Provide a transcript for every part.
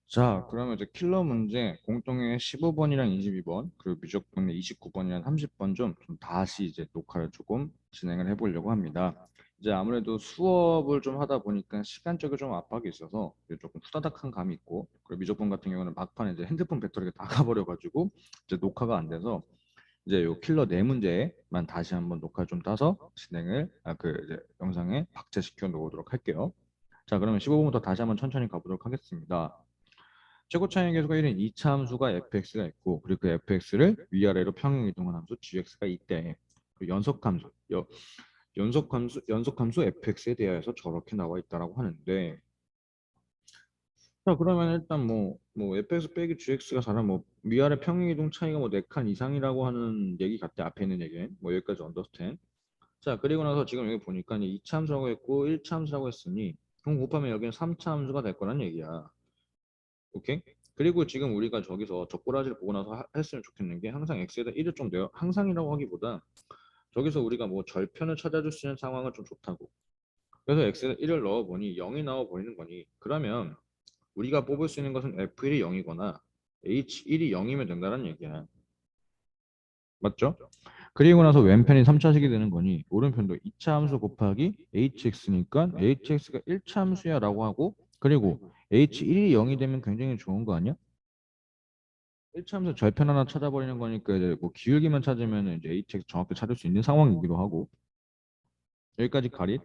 자, 그러면 이제 킬러 문제 공통의 15번이랑 22번 그리고 미적분의 29번이랑 30번 좀 다시 이제 녹화를 조금 진행을 해보려고 합니다. 이제 아무래도 수업을 좀 하다 보니까 시간적으로 좀 압박이 있어서 이제 조금 후다닥한 감이 있고, 그리고 미적분 같은 경우는 막판에 이제 핸드폰 배터리가 다 가버려가지고 이제 녹화가 안 돼서 이제 요 킬러 네 문제만 다시 한번 녹화 좀 따서 진행을 이제 영상에 박제시켜 놓도록 할게요. 자, 그러면 15번부터 다시 한번 천천히 가보도록 하겠습니다. 최고 차이 계수가 1인 2차 함수가 fx가 있고, 그리고 그 fx를 위아래로 평행 이동한 함수 gx가 있대. 그 연속함수 fx에 대하여서 저렇게 나와 있다라고 하는데, 자, 그러면 일단 뭐 fx 빼기 gx가 사람 뭐 위아래 평행 이동 차이가 뭐 4칸 이상이라고 하는 얘기 같대. 앞에 있는 얘기 뭐 여기까지 언더스탠. 자, 그리고 나서 지금 여기 보니까 이제 2차 함수라고 했고 1차 함수라고 했으니 그럼 곱하면 여기는 3차 함수가 될 거란 얘기야. 오케이? 그리고 지금 우리가 저기서 적고라지를 보고 나서 했으면 좋겠는 게, 항상 x에다 1을 좀 내요. 항상이라고 하기보다 저기서 우리가 뭐 절편을 찾아줄 수 있는 상황은 좀 좋다고. 그래서 x에다 1을 넣어보니 0이 나와 버리는 거니, 그러면 우리가 뽑을 수 있는 것은 f1이 0이거나 h1이 0이면 된다는 얘기야. 맞죠? 그리고 나서 왼편이 3차식이 되는 거니 오른편도 2차 함수 곱하기 hx니까 hx가 1차 함수야 라고 하고, 그리고 h1이 0이 되면 굉장히 좋은 거 아니야? 1차 함수 절편 하나 찾아버리는 거니까 이제 뭐 기울기만 찾으면 이제 hx 정확히 찾을 수 있는 상황이기도 하고. 여기까지 가릿.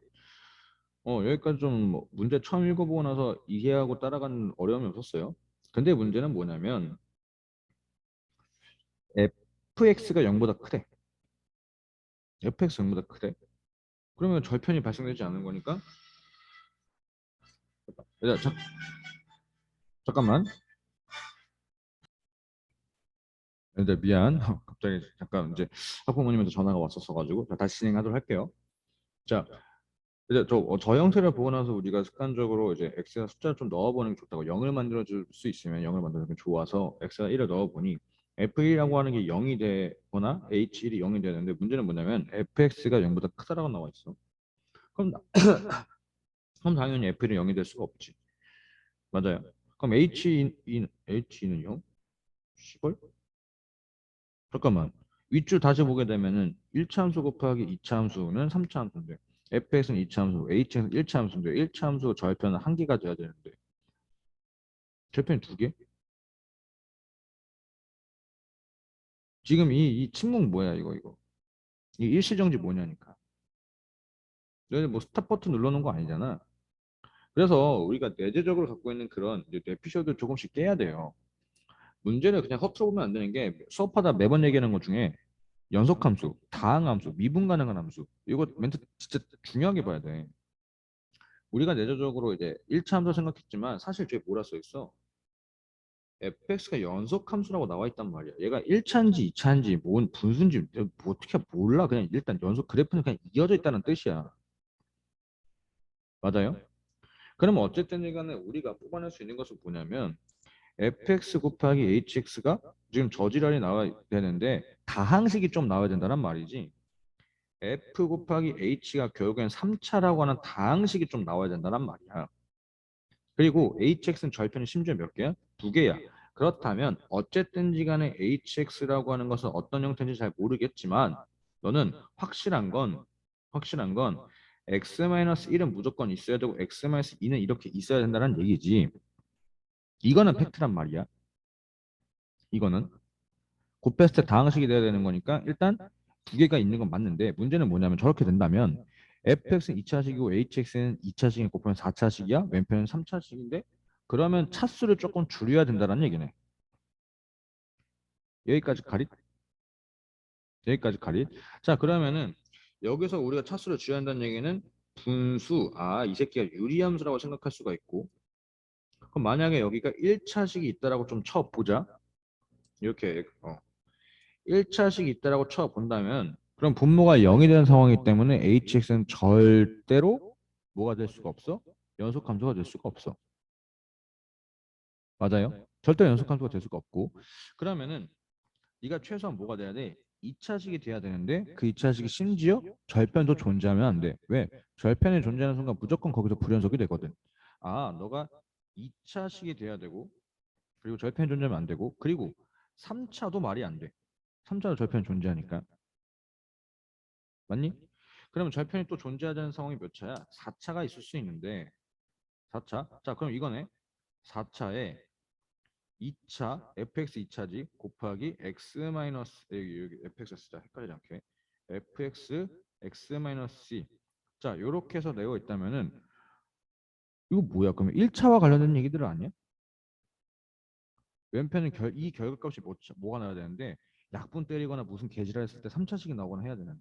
여기까지 좀뭐 문제 처음 읽어보고 나서 이해하고 따라가는 어려움이 없었어요. 근데 문제는 뭐냐면 fx가 0보다 크대. fx 0보다 크대. 그러면 절편이 발생되지 않는 거니까. 야, 잠깐만. 근데 미안. 갑자기 잠깐 이제 학부모님한테 전화가 왔었어가지고 자, 다시 진행하도록 할게요. 자, 이제 저 형태를 보고 나서 우리가 습관적으로 이제 x나 숫자를 좀 넣어보는 게 좋다고, 0을 만들어줄 수 있으면 0을 만들어주는 게 좋아서 x나 1을 넣어보니 f1이라고 하는 게 0이 되거나 h1이 0이 되는데, 문제는 뭐냐면 fx가 0보다 크다라고 나와 있어. 그럼 그럼 당연히 f1이 0이 될 수가 없지. 맞아요. 그럼 h는 0? 시벌? 잠깐만. 윗줄 다시 보게 되면은 1차 함수 곱하기 2차 함수는 3차 함수인데, fx는 2차 함수, h는 1차 함수인데 1차 함수 절편은 한 개가 돼야 되는데 절편이 두 개? 지금 이 침묵 뭐야 이거. 이 일시정지 뭐냐니까. 너네 뭐 스탑 버튼 눌러놓은 거 아니잖아. 그래서 우리가 내재적으로 갖고 있는 그런 이제 뇌피셜도 조금씩 깨야 돼요. 문제를 그냥 허투루 보면 안 되는 게, 수업하다 매번 얘기하는 것 중에 연속함수, 다항함수, 미분 가능한 함수, 이거 멘트 진짜 중요하게 봐야 돼. 우리가 내재적으로 이제 1차 함수 생각했지만 사실 저기 뭐라 써 있어? fx가 연속 함수라고 나와 있단 말이야. 얘가 1차인지 2차인지 뭔 분수인지 뭐 어떻게 몰라. 그냥 일단 연속 그래프는 그냥 이어져 있다는 뜻이야. 맞아요? 그러면 어쨌든 간에 우리가 뽑아낼 수 있는 것은 뭐냐면 fx 곱하기 hx가 지금 저지랄이 나와야 되는데 다항식이 좀 나와야 된다는 말이지. f 곱하기 h가 결국엔 3차라고 하는 다항식이 좀 나와야 된다는 말이야. 그리고 hx는 절편이 심지어 몇 개야? 두 개야. 그렇다면 어쨌든지 간에 hx라고 하는 것은 어떤 형태인지 잘 모르겠지만 너는 확실한 건 x-1은 무조건 있어야 되고 x-2는 이렇게 있어야 된다는 얘기지. 이거는 팩트란 말이야. 이거는 곱했을 때 다항식이 돼야 되는 거니까 일단 두 개가 있는 건 맞는데, 문제는 뭐냐면 저렇게 된다면 fx는 2차식이고 hx는 2차식이 곱하면 4차식이야. 왼편은 3차식인데 그러면 차수를 조금 줄여야 된다는 얘기네. 여기까지 가릿? 여기까지 가릿? 자, 그러면은 여기서 우리가 차수를 줄여야 한다는 얘기는 분수, 이 새끼가 유리함수라고 생각할 수가 있고, 그럼 만약에 여기가 1차식이 있다라고 좀 쳐보자. 이렇게 1차식이 있다라고 쳐본다면 그럼 분모가 0이 되는 상황이기 때문에 hx는 절대로 뭐가 될 수가 없어? 연속함수가 될 수가 없어. 맞아요? 절대 연속함수가 될 수가 없고, 그러면은 네가 최소한 뭐가 돼야 돼? 2차식이 돼야 되는데 그 2차식이 심지어 절편도 존재하면 안 돼. 왜? 절편이 존재하는 순간 무조건 거기서 불연속이 되거든. 너가 2차식이 돼야 되고 그리고 절편이 존재하면 안 되고, 그리고 3차도 말이 안 돼. 3차도 절편이 존재하니까. 맞니? 그러면 절편이 또 존재하자는 상황이 몇 차야? 4차가 있을 수 있는데 4차? 자, 그럼 이거네. 4차에 2차 fx 2차지 곱하기 x 마이너스 여기 fx 쓰자. 헷갈리지 않게. fx x 마이너스 c. 자, 요렇게 해서 내고 있다면은 이거 뭐야? 그러면 1차와 관련된 얘기들 아니야? 왼편은 이 결과값이 뭐가 나와야 되는데 약분 때리거나 무슨 개지랄 했을 때 3차식이 나오거나 해야 되는데.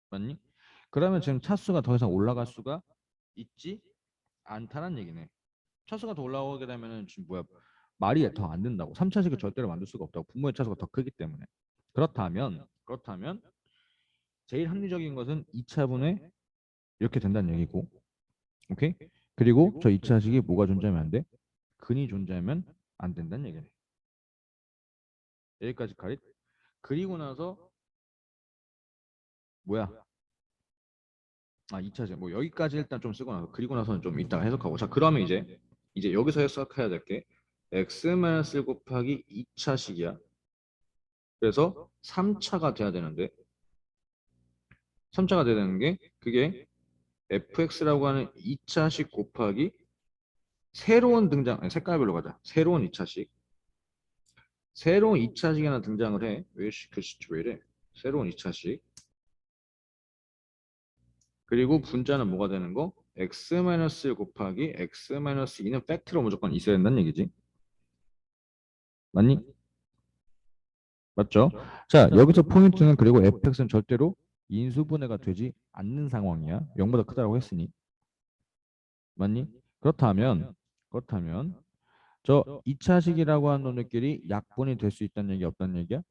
맞니? 그러면 지금 차수가 더 이상 올라갈 수가 있지 않다는 얘기네. 차수가 더 올라오게 되면은 지금 뭐야? 말이 더 안 된다고. 3차식을 절대로 만들 수가 없다고. 분모의 차수가 더 크기 때문에. 그렇다면 제일 합리적인 것은 2차분의 이렇게 된다는 얘기고. 오케이? 그리고 저 2차식이 뭐가 존재하면 안 돼? 근이 존재하면 안 된다는 얘기네. 여기까지 가릿. 그리고 나서 뭐야? 아, 2차식. 뭐 여기까지 일단 좀 쓰고 나서 그리고 나서는 좀 이따가 해석하고. 자, 그러면 이제 여기서 해석해야 될 게 x-1 곱하기 2차식이야. 그래서 3차가 돼야 되는데 3차가 돼야 되는 게 그게 fx라고 하는 2차식 곱하기 새로운 등장, 아니, 색깔별로 가자. 새로운 2차식. 새로운 2차식이 하나 등장을 해. 왜 글씨 왜 이래? 새로운 2차식. 그리고 분자는 뭐가 되는 거? x-1 곱하기 x-2는 팩트로 무조건 있어야 된다는 얘기지. 맞니? 맞죠? 자, 여기서 포인트는 그리고 fx는 절대로 인수분해가 되지 않는 상황이야. 0보다 크다고 했으니. 맞니? 그렇다면 저 2차식이라고 하는 놈들끼리 약분이 될 수 있다는 얘기 없다는 얘기야?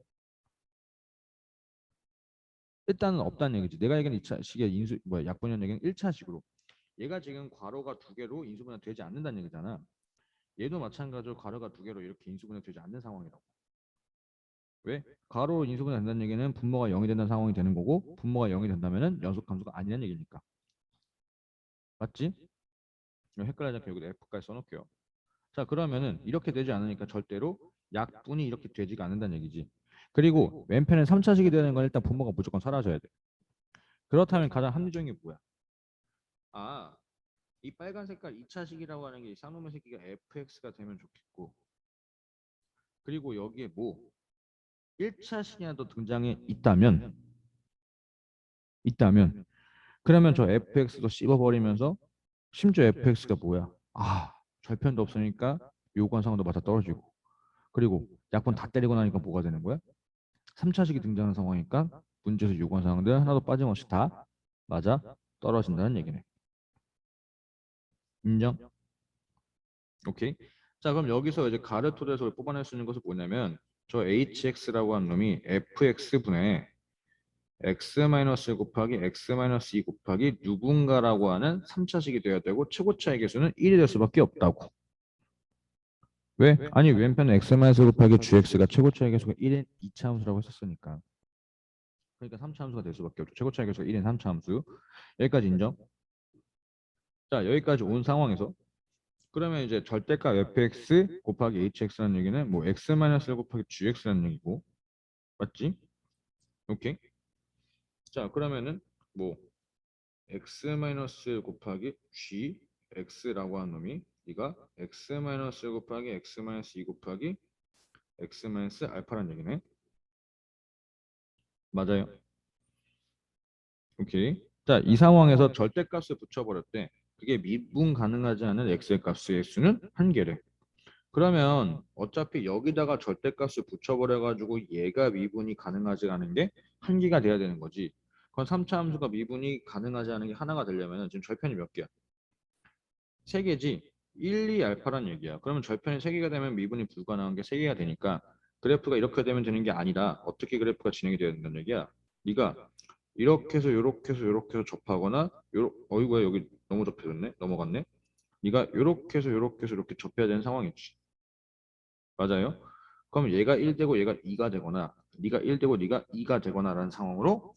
일단은 없다는 얘기지. 내가 얘기하는 2차식의 약분이라는 얘기는 1차식으로. 얘가 지금 괄호가 두 개로 인수분해 되지 않는다는 얘기잖아. 얘도 마찬가지로 괄호가 두 개로 이렇게 인수분해 되지 않는 상황이라고. 왜? 괄호 인수분해 된다는 얘기는 분모가 0이 된다는 상황이 되는 거고 분모가 0이 된다면은 연속 함수가 아니라는 얘기니까. 맞지? 헷갈리지 않게 여기다 F까지 써놓을게요. 자, 그러면은 이렇게 되지 않으니까 절대로 약분이 이렇게 되지가 않는다는 얘기지. 그리고 왼편에 3차식이 되는 건 일단 분모가 무조건 사라져야 돼. 그렇다면 가장 합리적인 게 뭐야? 아, 이 빨간 색깔 2차식이라고 하는 게 쌍놈의 새끼가 fx가 되면 좋겠고 그리고 여기에 뭐 1차식이라도 등장해 있다면 그러면 저 fx도 씹어버리면서 심지어 fx가 뭐야? 아, 절편도 없으니까 요관상도 맞아 떨어지고 그리고 약분 다 때리고 나니까 뭐가 되는 거야? 3차식이 등장하는 상황이니까 문제에서 요관사항들 하나도 빠짐없이 다 맞아 떨어진다는 얘기네. 인정? 오케이. 자, 그럼 여기서 이제 가르토에서 뽑아낼 수 있는 것은 뭐냐면 저 hx라고 하는 놈이 fx분의 x-1 곱하기 x-2 곱하기 누군가라고 하는 3차식이 되어야 되고 최고차의 개수는 1이 될 수밖에 없다고. 왜? 아니 왼편 x-1 곱하기 gx가 최고차의 개수가 1인 2차 함수라고 했었으니까. 그러니까 3차 함수가 될 수밖에 없죠. 최고차의 개수가 1인 3차 함수. 여기까지 인정? 자, 여기까지 온 상황에서 그러면 이제 절대값 fx 곱하기 hx라는 얘기는 뭐 x-1 곱하기 gx라는 얘기고 맞지? 오케이. 자, 그러면은 뭐 x 곱하기 g x라고 하는 놈이 네가 x 곱하기 x 2 곱하기 x 알파라는 얘기네. 맞아요. 오케이. 자, 이 상황에서 절대값을 붙여버렸대. 그게 미분 가능하지 않은 x의 값의 수는 한 개래. 그러면 어차피 여기다가 절대값을 붙여버려가지고 얘가 미분이 가능하지 않은 게 한 개가 돼야 되는 거지. 그건 3차 함수가 미분이 가능하지 않은 게 하나가 되려면 지금 절편이 몇 개야? 세 개지. 1, 2 알파란 얘기야. 그러면 절편이 세 개가 되면 미분이 불가능한 게 세 개가 되니까 그래프가 이렇게 되면 되는 게 아니라 어떻게 그래프가 진행이 되어야 된다는 얘기야. 네가 이렇게 해서 이렇게 해서 이렇게 해서 접하거나 어이구야 여기 너무 접혀졌네. 넘어갔네. 네가 이렇게 해서 이렇게 해서 이렇게 접해야 되는 상황이지. 맞아요? 그럼 얘가 1 되고 얘가 2가 되거나 네가 1 되고 네가 2가 되거나라는 상황으로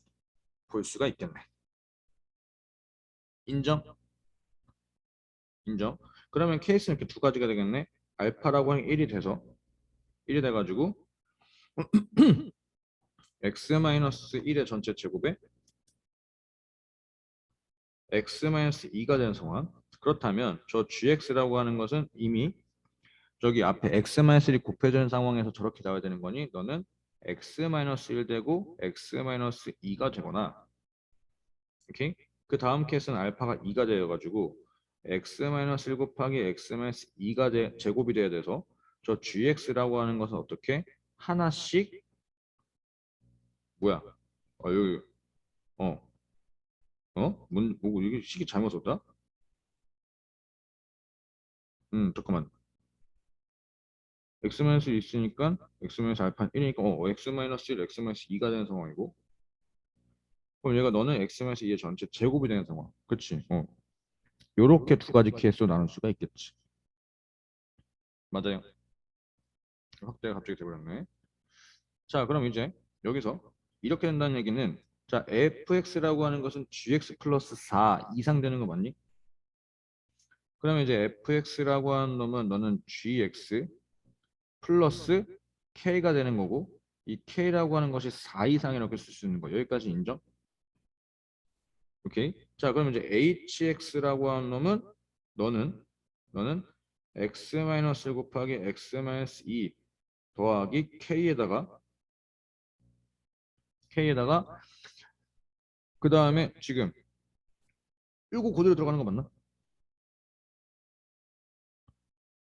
볼 수가 있겠네. 인정? 인정? 그러면 케이스는 이렇게 두 가지가 되겠네. 알파라고 하는 게 1이 돼서 1이 돼가지고 x-1의 전체 제곱에 x-2가 되는 상황. 그렇다면 저 gx라고 하는 것은 이미 저기 앞에 x-1이 곱해지는 상황에서 저렇게 나와야 되는 거니 너는 x-1 되고 x-2가 되거나 오케이? 그 다음 케이스는 알파가 2가 되어가지고 x-1 곱하기 x-2가 제곱이 돼야 돼서 저 gx라고 하는 것은 어떻게 하나씩 뭐야? 여기 어 뭐고 이게 식이 잘못 썼다? 잠깐만. x-1 있으니까 x-알파 1이니까 x-1 x-2가 되는 상황이고 그럼 얘가 너는 x-2의 전체 제곱이 되는 상황. 그치? 요렇게 두 가지 케이스로 나눌 수가 있겠지. 맞아요. 확대가 갑자기 돼버렸네. 자, 그럼 이제 여기서 이렇게 된다는 얘기는 자, fx라고 하는 것은 gx 플러스 4 이상 되는 거 맞니? 그러면 이제 fx라고 하는 놈은 너는 gx 플러스 k가 되는 거고 이 k라고 하는 것이 4 이상이라고 쓸 수 있는 거. 여기까지 인정? 오케이. 자, 그럼 이제 hx라고 하는 놈은 너는 x 마이너스 곱하기 x 마이너스 2 더하기 k에다가 그 다음에 지금 이거 그대로 들어가는 거 맞나?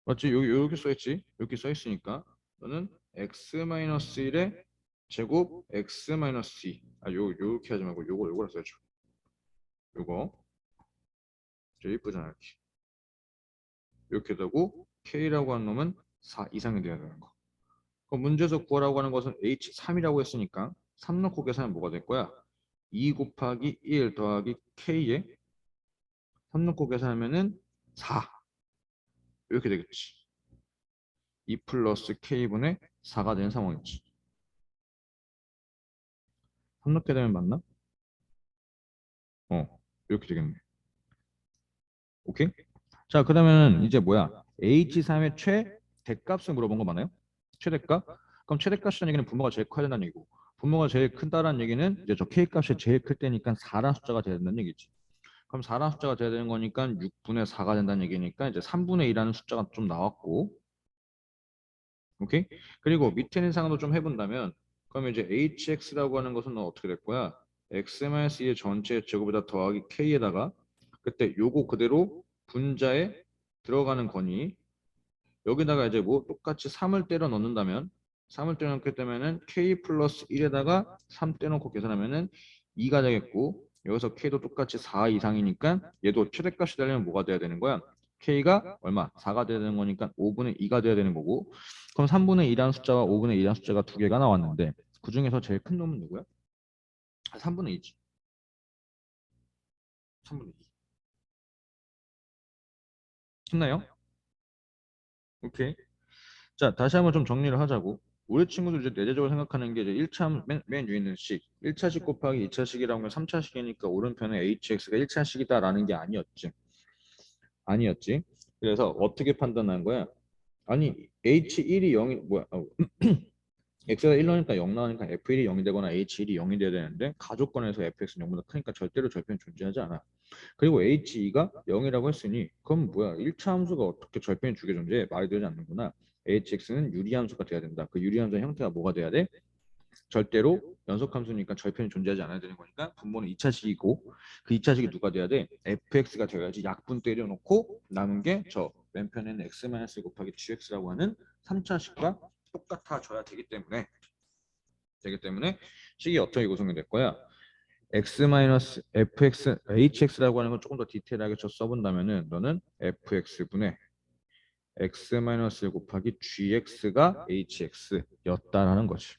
맞지? 여기 이렇게 써 있지? 이렇게 써 있으니까 너는 x 마이너스 1의 제곱 x 마이너스 2. 요렇게 하지 말고 요거라 써야죠. 요거 저 이쁘잖아 이렇게. 이렇게 되고 k라고 하는 놈은 4 이상이 돼야 되는 거. 그럼 문제에서 구하라고 하는 것은 h3이라고 했으니까 3 넣고 계산하면 뭐가 될 거야? 2 곱하기 1 더하기 k에 3 넣고 계산하면은 4 이렇게 되겠지. 2 플러스 k분의 4가 되는 상황이지. 3 넣게 되면 맞나? 이렇게 되겠네. 오케이? 자, 그러면 이제 뭐야? H3의 최대값을 물어본 거 맞나요? 최대값? 그럼 최대값이라는 얘기는 분모가 제일 커야 된다는 얘기고 분모가 제일 큰다는 얘기는 이제 저 K값이 제일 클 때니까 4란 숫자가 돼야 된다는 얘기지. 그럼 4란 숫자가 돼야 되는 거니까 6분의 4가 된다는 얘기니까 이제 3분의 2라는 숫자가 좀 나왔고 오케이? 그리고 밑에 있는 상황도 좀 해본다면 그러면 이제 hx라고 하는 것은 어떻게 될 거야? x-2의 전체 제곱에다 더하기 k에다가 그때 요거 그대로 분자에 들어가는 거니 여기다가 이제 뭐 똑같이 3을 때려 넣는다면 3을 때려 넣게 되면은 k 플러스 1에다가 3 떼놓고 계산하면은 2가 되겠고 여기서 k도 똑같이 4 이상이니까 얘도 최대값이 되려면 뭐가 돼야 되는 거야? k가 얼마? 4가 돼야 되는 거니까 5분의 2가 돼야 되는 거고 그럼 3분의 2라는 숫자와 5분의 2라는 숫자가 두 개가 나왔는데 그 중에서 제일 큰 놈은 누구야? 3분의 2지. 3분의 2. 했나요? 오케이. 자, 다시 한번 좀 정리를 하자고. 우리 친구들 이제 내재적으로 생각하는 게 이제 1차 맨 위에 있는 식, 1차식 곱하기 2차식이라고 하면 3차식이니까 오른편에 hx가 1차식이다라는 게 아니었지. 아니었지. 그래서 어떻게 판단한 거야? 아니, h1이 0이 뭐야? x가 1 나오니까 0 나오니까 f1이 0이 되거나 h1이 0이 돼야 되는데 가족권에서 fx는 0보다 크니까 절대로 절편이 존재하지 않아. 그리고 h2가 0이라고 했으니 그럼 뭐야? 1차 함수가 어떻게 절편이 두 개 존재해? 말이 되지 않는구나. hx는 유리함수가 돼야 된다. 그 유리함수의 형태가 뭐가 돼야 돼? 절대로 연속함수니까 절편이 존재하지 않아야 되는 거니까 분모는 2차식이고 그 2차식이 누가 돼야 돼? fx가 되어야지 약분 때려놓고 남은 게 저 왼편에는 x-1 곱하기 gx라고 하는 3차식과 똑같아져야 되기 때문에 식이 어떻게 구성이 될 거야? fx hx라고 하는 건 조금 더 디테일하게 저 써본다면은 너는 fx분의 x 곱하기 gx가 hx였다라는 거지.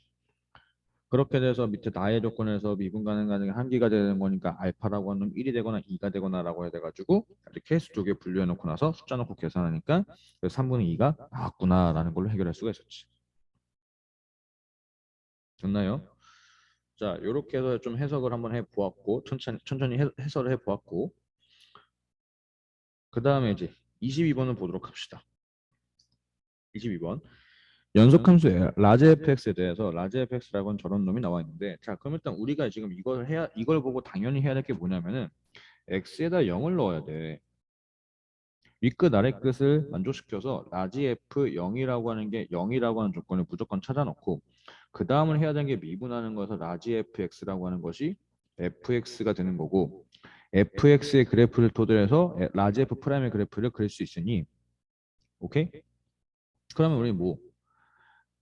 그렇게 돼서 밑에 나의 조건에서 미분 가능한 한계가 되는 거니까 알파라고 하는 1이 되거나 2가 되거나라고 해야 돼가지고 케이스 두 개 분류해 놓고 나서 숫자 놓고 계산하니까 3분의 2가 나왔구나라는 걸로 해결할 수가 있었지. 됐나요? 자, 이렇게 해서 좀 해석을 한번 해보았고 천천히 해설을 해보았고 그 다음에 이제 22번을 보도록 합시다. 22번. 연속함수 라지 fx에 대해서 라지 fx라고 하는 저런 놈이 나와 있는데, 자, 그럼 일단 우리가 지금 이걸 보고 당연히 해야 될 게 뭐냐면은 x에다 0을 넣어야 돼. 윗끝 아래끝을 만족시켜서 라지 f 0이라고 하는 게 0이라고 하는 조건을 무조건 찾아놓고, 그 다음을 해야 되는 게 미분하는 거에서 라지 fx라고 하는 것이 fx가 되는 거고, fx의 그래프를 토대로 해서 라지 f 프라임의 그래프를 그릴 수 있으니, 오케이? 그러면 우리 뭐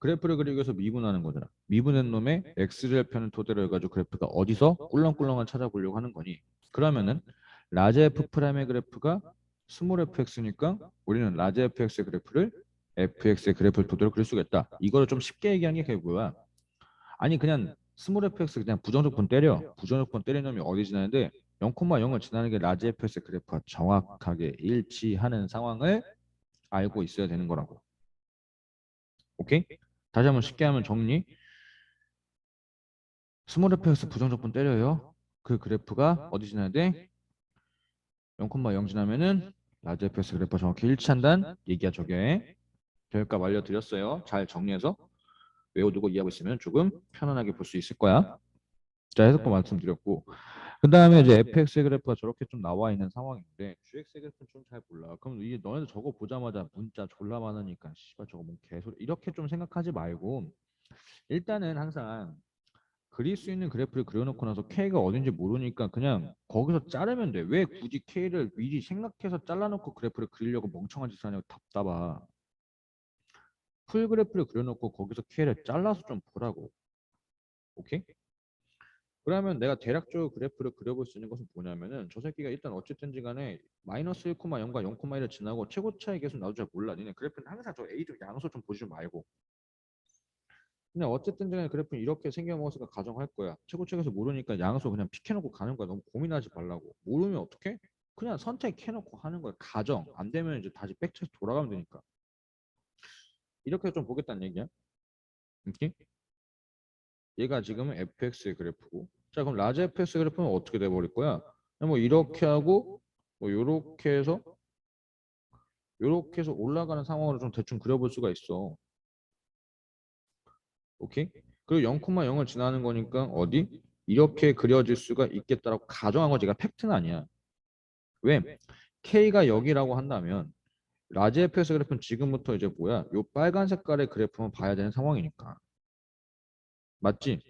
그래프를 그리기 위해서 미분하는 거잖아. 미분한 놈의 x절편을 토대로 해가지고 그래프가 어디서 꿀렁꿀렁을 찾아보려고 하는 거니. 그러면은 라지 f 프라임의 그래프가 스몰 fx니까 우리는 라지 fx의 그래프를 fx의 그래프를 토대로 그릴 수가 있다. 이거를 좀 쉽게 얘기한 게 그게 뭐야? 아니 그냥 스몰 fx 그냥 부정적분 때려. 부정적분 때리는 놈이 어디 지나는데 0,0을 지나는 게 라지 fx의 그래프와 정확하게 일치하는 상황을 알고 있어야 되는 거라고. 오케이? 다시 한번 쉽게 하면 정리. 스몰 fx 부정적분 때려요. 그 그래프가 어디 지나야 돼? 0,0 지나면은 라지 fx 그래프가 정확히 일치한다는 얘기야 저게. 결과 알려드렸어요. 잘 정리해서 외워두고 이해하고 있으면 조금 편안하게 볼 수 있을 거야. 자, 해석도 말씀드렸고. 그 다음에 이제 fx의 그래프가 저렇게 좀 나와 있는 상황인데 gx의 그래프는 좀 잘 몰라. 그럼 이게 너네들 저거 보자마자 문자 졸라 많으니까 씨발 저거 뭔 개소리 이렇게 좀 생각하지 말고 일단은 항상 그릴 수 있는 그래프를 그려놓고 나서 K가 어딘지 모르니까 그냥 거기서 자르면 돼. 왜 굳이 K를 미리 생각해서 잘라놓고 그래프를 그리려고 멍청한 짓을 하냐고 답답하. 풀 그래프를 그려놓고 거기서 K를 잘라서 좀 보라고. 오케이? 그러면 내가 대략적으로 그래프를 그려볼 수 있는 것은 뭐냐면은 저 새끼가 일단 어쨌든지 간에 마이너스 1,0과 0,1을 지나고 최고 차이 계속 나도 잘 몰라. 니네 그래프는 항상 저 A 좀 양수 좀 보지 말고. 그냥 어쨌든 간에 그래프는 이렇게 생겨먹었으니까 가정할 거야. 최고책에서 모르니까 양수 그냥 픽해놓고 가는 거야. 너무 고민하지 말라고. 모르면 어떡해? 그냥 선택해놓고 하는 거야. 가정. 안 되면 이제 다시 백체에서 돌아가면 되니까. 이렇게 좀 보겠다는 얘기야. 이렇게? 얘가 지금은 fx의 그래프고. 자, 그럼 라지 fx 그래프는 어떻게 돼버릴 거야? 그냥 뭐 이렇게 하고 뭐 요렇게 해서 올라가는 상황으로 좀 대충 그려볼 수가 있어. 오케이? 그리고 0,0을 지나는 거니까 어디? 이렇게 그려질 수가 있겠다라고 가정한 거지. 가 팩트는 아니야. 왜? K가 여기라고 한다면 라지 fx 그래프는 지금부터 이제 뭐야? 요 빨간 색깔의 그래프만 봐야 되는 상황이니까. 맞지?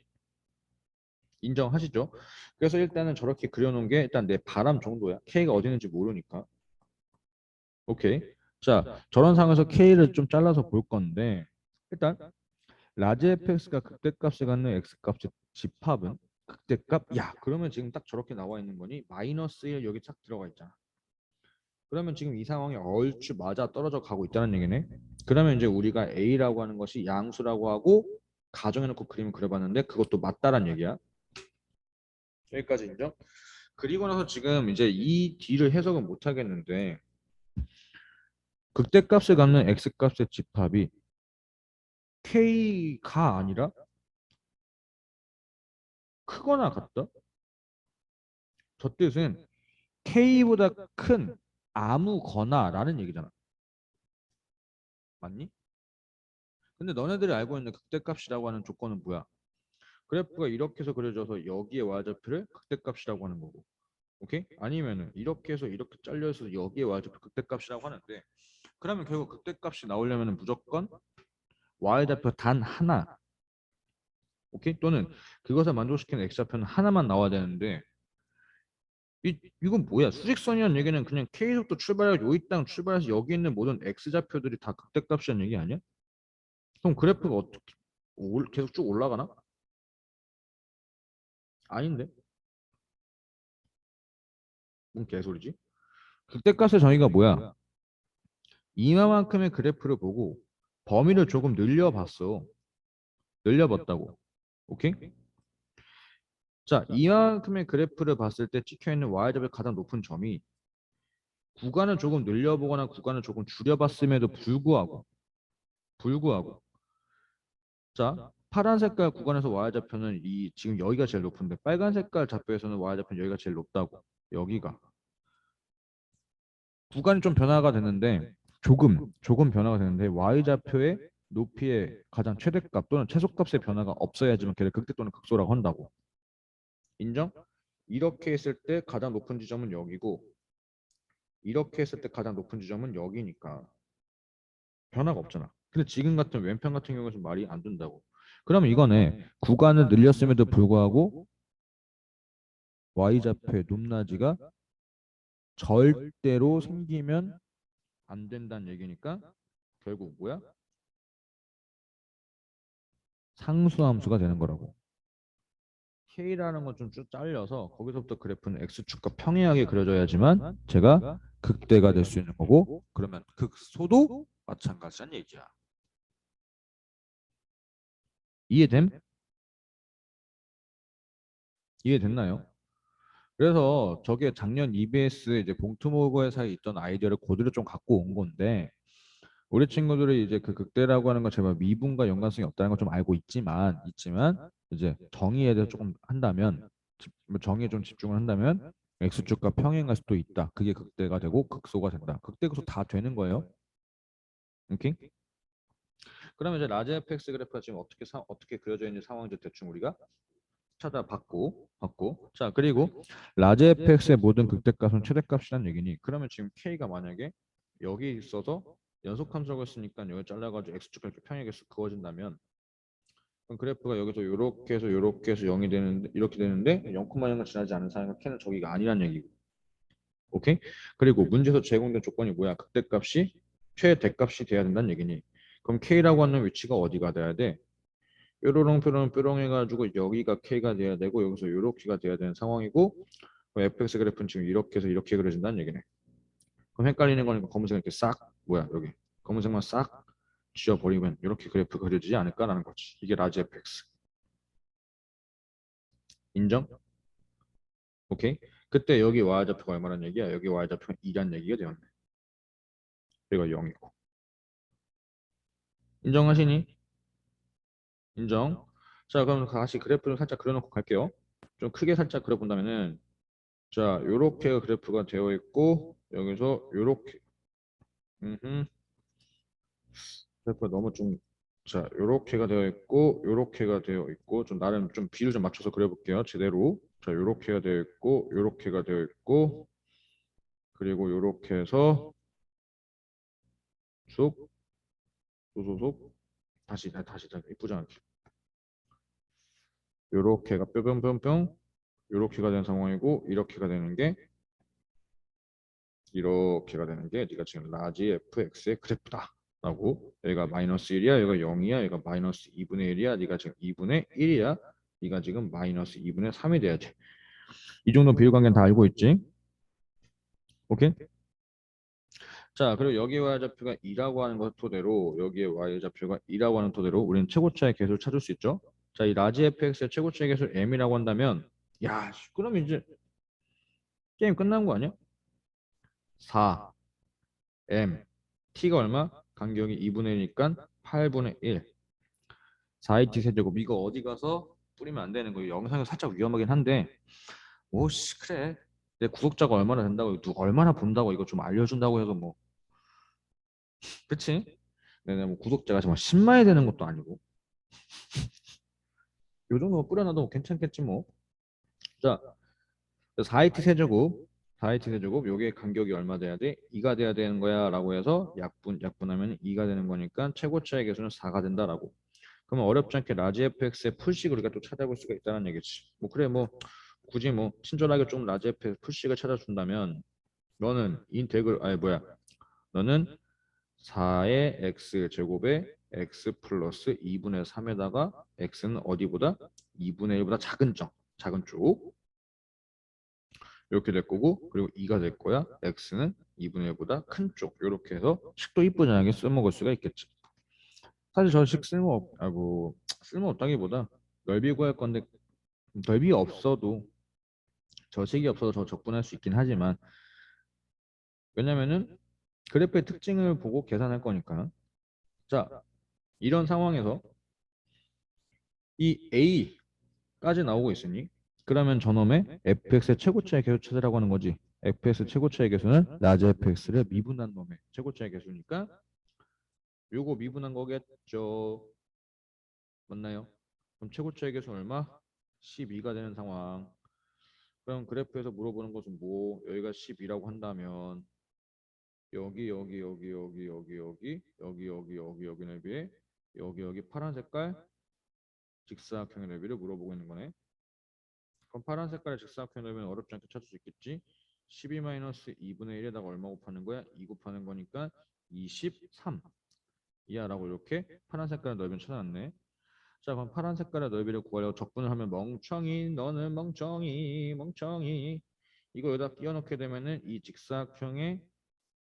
인정하시죠? 그래서 일단은 저렇게 그려놓은 게 일단 내 바람 정도야. K가 어디 있는지 모르니까. 오케이. 자, 저런 상황에서 K를 좀 잘라서 볼 건데 일단 라지 fx가 극대값을 갖는 x값의 집합은 극대값? 야, 그러면 지금 딱 저렇게 나와 있는 거니 마이너스 1 여기 딱 들어가 있잖아. 그러면 지금 이 상황이 얼추 맞아 떨어져 가고 있다는 얘기네. 그러면 이제 우리가 A라고 하는 것이 양수라고 하고 가정해놓고 그림을 그려봤는데 그것도 맞다란 얘기야. 여기까지 인정? 그리고 나서 지금 이제 이 D를 해석은 못 하겠는데 극대값을 갖는 x값의 집합이 K가 아니라 크거나 같다? 저 뜻은 K보다 큰 아무거나라는 얘기잖아. 맞니? 근데 너네들이 알고 있는 극대값이라고 하는 조건은 뭐야? 그래프가 이렇게 해서 그려져서 여기에 y좌표를 극대값이라고 하는 거고. 오케이? 아니면은 이렇게 해서 이렇게 잘려서 여기에 y좌표 극대값이라고 하는데 그러면 결국 극대값이 나오려면 무조건 y좌표 단 하나. 오케이? 또는 그것을 만족시키는 x좌표는 하나만 나와야 되는데 이건 뭐야? 수직선이라는 얘기는 그냥 K속도 출발해서 여기 땅 출발해서 여기 있는 모든 x좌표들이 다 극대값이라는 얘기 아니야? 그럼 그래프가 어떻게 계속 쭉 올라가나? 아닌데? 뭔 개소리지? 극대값의 정의가 뭐야? 이마만큼의 그래프를 보고 범위를 조금 늘려봤어. 늘려봤다고. 오케이? 자, 이만큼의 그래프를 봤을 때 찍혀있는 y좌표의 가장 높은 점이 구간을 조금 늘려보거나 구간을 조금 줄여봤음에도 불구하고 자, 파란 색깔 구간에서 y좌표는 이 지금 여기가 제일 높은데 빨간 색깔 좌표에서는 y좌표는 여기가 제일 높다고. 여기가 구간이 좀 변화가 됐는데 조금 변화가 되는데 y좌표의 높이의 가장 최대값 또는 최소값의 변화가 없어야지만 걔를 극대 또는 극소라고 한다고. 인정? 이렇게 했을 때 가장 높은 지점은 여기고 이렇게 했을 때 가장 높은 지점은 여기니까 변화가 없잖아. 근데 지금 같은 왼편 같은 경우는 말이 안 된다고. 그러면 이거네. 구간을 늘렸음에도 불구하고 y좌표의 높낮이가 절대로 생기면 안 된다는 얘기니까 결국 뭐야? 상수함수가 되는 거라고. K라는 건 좀 쭉 잘려서 거기서부터 그래프는 X축과 평행하게 그려져야지만 제가 극대가 될 수 있는 거고 그러면 극소도 마찬가지란 얘기야. 이해됨? 이해됐나요? 그래서 저게 작년 EBS 이제 봉투모고에서 있던 아이디어를 그대로 좀 갖고 온 건데 우리 친구들이 이제 그 극대라고 하는 건 제발 미분과 연관성이 없다는 걸 좀 알고 있지만 이제 정의에 대해서 조금 한다면 뭐 정의에 좀 집중을 한다면 X축과 평행할 수도 있다. 그게 극대가 되고 극소가 된다. 극대 극소 다 되는 거예요. 오케이? 그러면 이제 라지 fx 그래프가 지금 어떻게 그려져 있는지 상황 이제 대충 우리가 찾아봤고 자 그리고 라지 fx의 모든 극대값은 최대값이란 얘기니 그러면 지금 k가 만약에 여기 있어서 연속함수라고 했으니까 여기 잘라가지고 x축과 이렇게 평행하게 그어진다면 그럼 그래프가 여기서 이렇게 해서 0이 되는데 이렇게 되는데 0,0을 지나지 않은 상황에서 k는 저기가 아니란 얘기고 오케이? 그리고 문제에서 제공된 조건이 뭐야? 극대값이 최대값이 돼야 된다는 얘기니 그럼 k라고 하는 위치가 어디가 돼야 돼? 뾰로롱 해가지고 여기가 k가 돼야 되고 여기서 요렇게가 돼야 되는 상황이고 fx 그래프는 지금 이렇게 해서 이렇게 그려진다는 얘기네. 그럼 헷갈리는 거니까 검은색 이렇게 싹 뭐야 여기 검은색만 싹 지워버리면 이렇게 그래프 그려지지 않을까라는 거지. 이게 라지 fx. 인정? 오케이? 그때 여기 y좌표가 얼마란 얘기야? 여기 y좌표가 2란 얘기가 되었네. 그리고 0이고. 인정하시니? 인정. 자 그럼 다시 그래프를 살짝 그려놓고 갈게요. 좀 크게 살짝 그려본다면은 자 요렇게 그래프가 되어 있고 여기서 요렇게 그래프가 너무 좀 자 요렇게가 되어 있고 요렇게가 되어 있고 좀 나름 좀 비율 좀 맞춰서 그려볼게요. 제대로 자 요렇게가 되어 있고 요렇게가 되어 있고 그리고 요렇게 해서 쑥 소소속 다시 이쁘지 않게 요렇게가 뿅뿅뿅뿅 요렇게가 된 상황이고 이렇게가 되는 게 네가 지금 라지 fx의 그래프다 라고 여기가 마이너스 1이야 여기가 0이야 여기가 마이너스 2분의 1이야 네가 지금 2분의 1이야 네가 지금 마이너스 2분의 3이 돼야 돼. 이 정도 비율관계는 다 알고 있지? 오케이? 자 그리고 여기 y좌표가 2라고 하는 것 토대로 여기에 y좌표가 2라고 하는 토대로 우리는 최고차의 개수를 찾을 수 있죠. 자 이 라지 fx의 최고차의 개수 m이라고 한다면 야 그럼 이제 게임 끝난 거 아니야? 4 m t가 얼마? 간격이 2분의 1이니까 8분의 1 4at 세제곱 이거 어디 가서 뿌리면 안 되는 거예요. 영상이 살짝 위험하긴 한데 오씨 그래 내 구독자가 얼마나 된다고 누가 얼마나 본다고 이거 좀 알려준다고 해서 뭐 그치? 내가 뭐 구독자가 정말 10만이 되는 것도 아니고 요 정도 뿌려놔도 괜찮겠지 뭐. 자 4at 세제곱 4at 세제곱 요게 간격이 얼마 돼야 돼? 2가 돼야 되는 거야 라고 해서 약분하면 2가 되는 거니까 최고차의 개수는 4가 된다라고. 그러면 어렵지 않게 라지 fx의 풀식을 우리가 또 찾아볼 수가 있다는 얘기지. 뭐 그래 뭐 굳이 뭐 친절하게 좀 라지 fx 풀식을 찾아준다면 너는 인테글 아니 뭐야 너는 4의 x 제곱에 x 플러스 2분의 3에다가 x는 어디보다 2분의 1보다 작은 쪽 이렇게 될 거고 그리고 2가 될 거야 x는 2분의 1보다 큰 쪽 이렇게 해서 식도 이쁘장하게 써먹을 수가 있겠지. 사실 저 식 쓸모없다기보다 넓이 구할 건데 넓이 없어도 저식이 없어도 저 적분할 수 있긴 하지만 왜냐면은 그래프의 특징을 보고 계산할 거니까. 자 이런 상황에서 이 A까지 나오고 있으니 그러면 저놈의 fx의 최고치의 계수 찾으라고 하는 거지. fx 최고차의 개수는 라지 fx를 미분한 놈의 최고차의 개수니까 요거 미분한 거겠죠. 맞나요? 그럼 최고차의 개수는 얼마? 12가 되는 상황. 그럼 그래프에서 물어보는 것은 뭐? 여기가 12라고 한다면 여기 넓이에 여기 파란 색깔 직사각형의 넓이를 물어보고 있는 거네. 그럼 파란 색깔의 직사각형의 넓이는 어렵지 않게 찾을 수 있겠지? 12-2분의 1에다가 얼마 곱하는 거야? 2 곱하는 거니까 23 이하라고 이렇게 파란 색깔의 넓이를 찾아놨네. 자, 그럼 파란 색깔의 넓이를 구하려고 적분을 하면 멍청이 너는 멍청이 이거 여기다 끼워넣게 되면은 이 직사각형의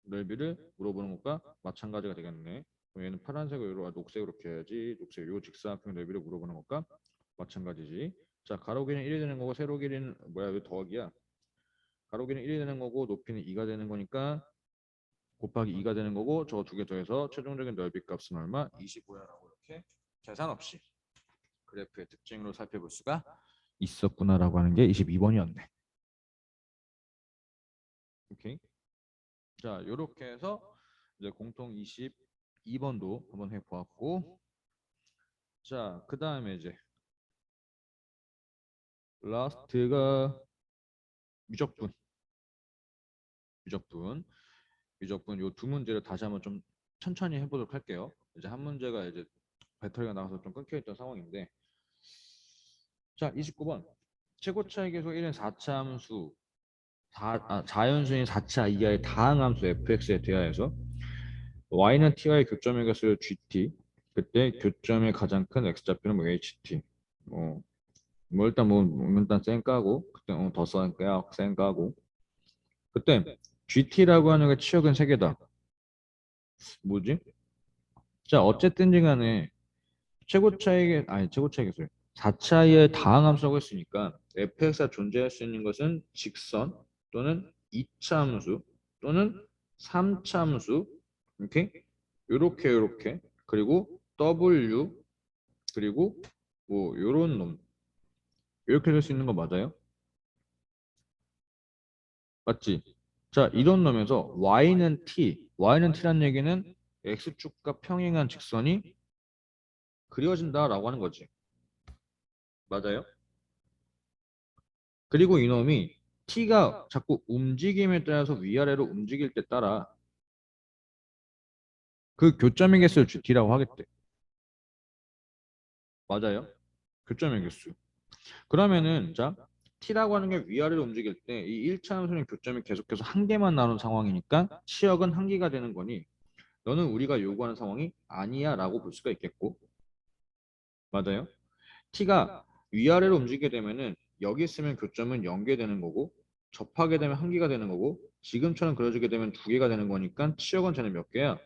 넓이를 물어보는 것과 마찬가지가 되겠네. 그럼 얘는 파란색으로 녹색으로 이렇게 해야지. 녹색 요 직사각형 넓이를 물어보는 것과 마찬가지지. 자, 가로 길이는 1이 되는 거고 세로 길이는 뭐야? 왜 더하기야? 가로 길이는 1이 되는 거고 높이는 2가 되는 거니까 곱하기 2가 되는 거고 저 두 개 더해서 최종적인 넓이 값은 얼마? 25야라고 이렇게 계산 없이 그래프의 특징으로 살펴볼 수가 있었구나라고 하는 게 22번이었네. 오케이. 자, 요렇게 해서 이제 공통 22번도 한번 해보았고, 자, 그 다음에 이제 라스트가 미적분, 미적분, 미적분 요 두 문제를 다시 한번 좀 천천히 해보도록 할게요. 이제 한 문제가 이제 배터리가 나가서 좀 끊겨있던 상황인데, 자, 29번 최고차의 계수 1은 4차 함수, 자연수인 4차 이하의 다항함수 fx에 대하여서 y는 t와의 교점의 개수를 gt, 그때 교점의 가장 큰 x좌표는 뭐 ht. 뭐 일단 뭐 일단 쌩 까고 그때 쌩 까고 그때 GT라고 하는 게 치역은 세 개다. 뭐지? 자, 어쨌든지 간에 최고차이의 개수 4차의 다항함수라고 했으니까 fx가 존재할 수 있는 것은 직선 또는 2차 함수 또는 3차 함수. 오케이? 요렇게 그리고 w 그리고 뭐 요런 놈 이렇게 될 수 있는 거 맞아요? 맞지? 자, 이런 놈에서 y는 t란 얘기는 x축과 평행한 직선이 그려진다라고 하는 거지. 맞아요? 그리고 이놈이 t가 자꾸 움직임에 따라서 위아래로 움직일 때 따라 그 교점의 개수를 gt라고 하겠대. 맞아요? 교점의 개수. 그러면은 자, t라고 하는 게 위아래로 움직일 때 이 1차 함수는 교점이 계속해서 한 개만 나오는 상황이니까 치역은 한 개가 되는 거니 너는 우리가 요구하는 상황이 아니야 라고 볼 수가 있겠고 맞아요? t가 위아래로 움직이게 되면은 여기 있으면 교점은 연계되는 거고 접하게 되면 한 개가 되는 거고 지금처럼 그려지게 되면 두 개가 되는 거니까 치역은 쟤는 몇 개야?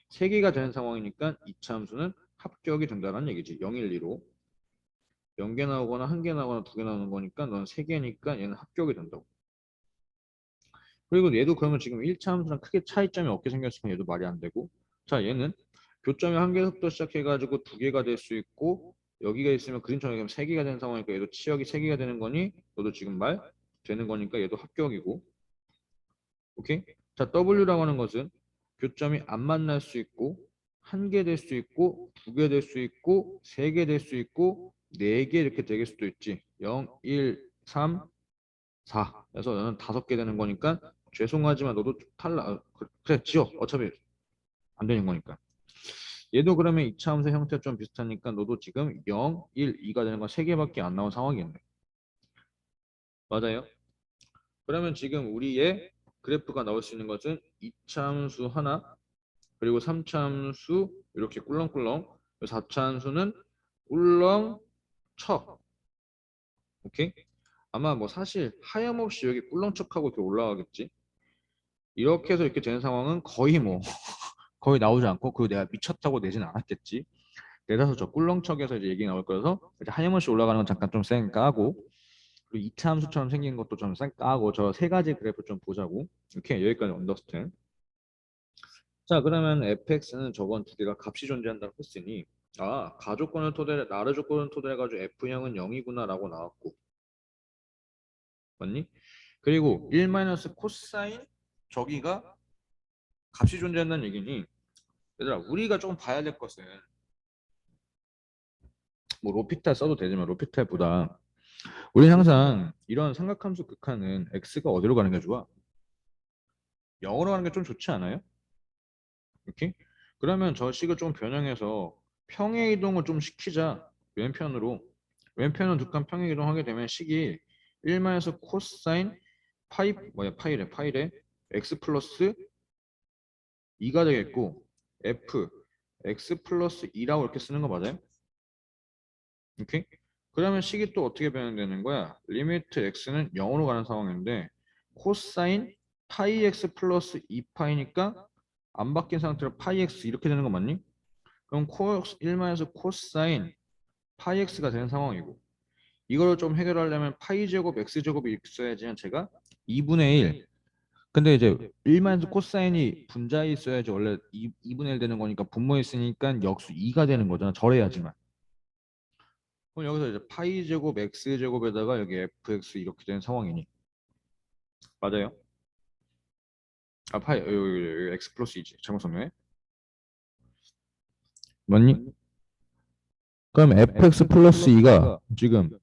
세 개가 되는 상황이니까 이차 함수는 합격이 된다는 얘기지. 0, 1, 2로. 0개 나오거나 한 개 나오거나 두 개 나오는 거니까 넌 세 개니까 얘는 합격이 된다고. 그리고 얘도 그러면 지금 1차 함수랑 크게 차이점이 없게 생겼으면 얘도 말이 안 되고 자 얘는 교점이 한 개서부터 시작해가지고 두 개가 될 수 있고 여기가 있으면 그림처럼 얘기하면 세 개가 되는 상황이니까 얘도 치역이 세 개가 되는 거니 너도 지금 말 되는 거니까 얘도 합격이고 오케이? 자 W라고 하는 것은 교점이 안 만날 수 있고 한 개 될 수 있고 두 개 될 수 있고 세 개 될 수 있고 네 개 이렇게 될 수도 있지 0, 1, 3, 4 그래서 너는 다섯 개 되는 거니까 죄송하지만 너도 탈락 그래 지워 어차피 안 되는 거니까 얘도 그러면 2차 함수 형태 좀 비슷하니까 너도 지금 0, 1, 2가 되는 건 3개밖에 안 나온 상황이겠네 맞아요? 그러면 지금 우리의 그래프가 나올 수 있는 것은 2차 함수 하나 그리고 3차 함수 이렇게 꿀렁꿀렁 4차 함수는 꿀렁 쳐 오케이? 아마 뭐 사실 하염없이 여기 꿀렁척하고 이렇게 올라가겠지 이렇게 해서 이렇게 되는 상황은 거의 뭐 거의 나오지 않고 그리고 내가 미쳤다고 내진 않았겠지 내려서 저 꿀렁척에서 이제 얘기 나올 거여서 이제 하염없이 올라가는 건 잠깐 좀 쌩 까고 그리고 2차 함수처럼 생긴 것도 좀 쌩 까고 저 세 가지 그래프 좀 보자고 이렇게 여기까지 언더스탠 자 그러면 fx는 저건 두 개가 값이 존재한다고 했으니 아 가조건을 토대로 나르 조건을 토대로 해가지고 f형은 0이구나 라고 나왔고 맞니? 그리고 1 마이너스 코사인 저기가 값이 존재한다는 얘기니 얘들아 우리가 조금 봐야 될 것은 뭐 로피탈 써도 되지만 로피탈보다 우리는 항상 이런 삼각함수 극한은 x가 어디로 가는 게 좋아? 0으로 가는 게 좀 좋지 않아요? 이렇게? 그러면 저 식을 좀 변형해서 평행 이동을 좀 시키자. 왼편으로. 왼편으로 두 칸 평행 이동하게 되면 식이 1 마이너스 코사인 파이래 x 플러스 2가 되겠고 f x 플러스 2라고 이렇게 쓰는 거 맞아요? 오케이? 그러면 식이 또 어떻게 변형되는 거야? 리미트 x는 0으로 가는 상황인데 코사인 파이 x 플러스 2파이니까 안 바뀐 상태로 파이 x 이렇게 되는 거 맞니? 그럼 코 1마이너스 코사인 파이 x가 되는 상황이고 이거를 좀 해결하려면 파이 제곱 x 제곱이 있어야지 제가 2분의 1 근데 이제 1마이너스 코사인이 분자에 있어야지 원래 2분의 1 되는 거니까 분모에 있으니까 역수 2가 되는 거잖아 절해야지만 그럼 여기서 이제 파이 제곱 x 제곱에다가 여기 fx 이렇게 되는 상황이니 맞아요? 아 파이 여기 x 플러스 2지 잘못 썼네 맞니? 그럼 fx 플러스 2가 지금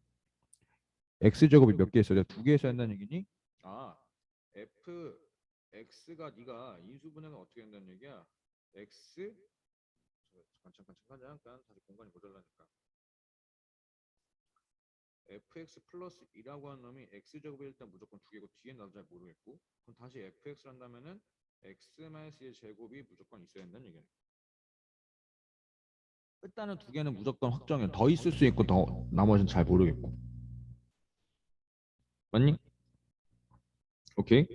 x제곱이 몇 개 있어야 돼? 두 개 있어야 한다는 얘기니? 아, fx가 네가 인수분해가 어떻게 된다는 얘기야? x 잠깐 다시 공간이 모자라니까 fx 플러스 2라고 하는 놈이 x제곱이 일단 무조건 두 개고 뒤에 나도 잘 모르겠고 그럼 다시 fx를 한다면은 x 마이너스 제곱이 무조건 있어야 된다는 얘기네 일단은 두 개는 무조건 확정이야 더 있을 수 있고 더 나머지는 잘 모르겠고 맞니? 오케이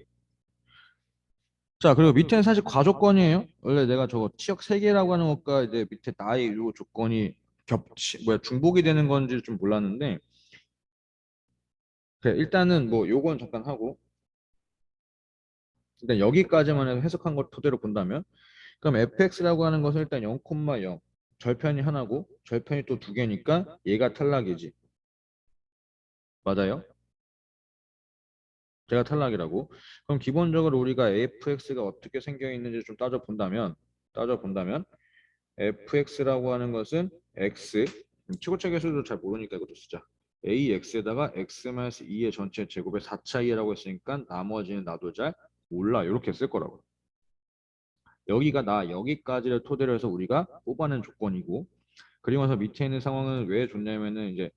자, 그리고 밑에는 사실 과조건이에요. 원래 내가 저거 치역 3개라고 하는 것과 이제 밑에 나의 요 조건이 중복이 되는 건지 좀 몰랐는데, 그래, 일단은 뭐 요건 잠깐 하고, 일단 여기까지만 해서 해석한 것 토대로 본다면, 그럼 fx라고 하는 것은 일단 0,0, 절편이 하나고, 절편이 또 두 개니까 얘가 탈락이지. 맞아요? 제가 탈락이라고. 그럼 기본적으로 우리가 fx가 어떻게 생겨 있는지 좀 따져본다면, fx라고 하는 것은 x 치고책 개수도 잘 모르니까 이것도 쓰자 ax에다가 x-2의 전체 제곱의 4차이라고 했으니까 나머지는 나도 잘 몰라 이렇게 쓸 거라고 여기가 나 여기까지를 토대로 해서 우리가 뽑아낸 조건이고 그리고 나서 밑에 있는 상황은 왜 좋냐면은 이제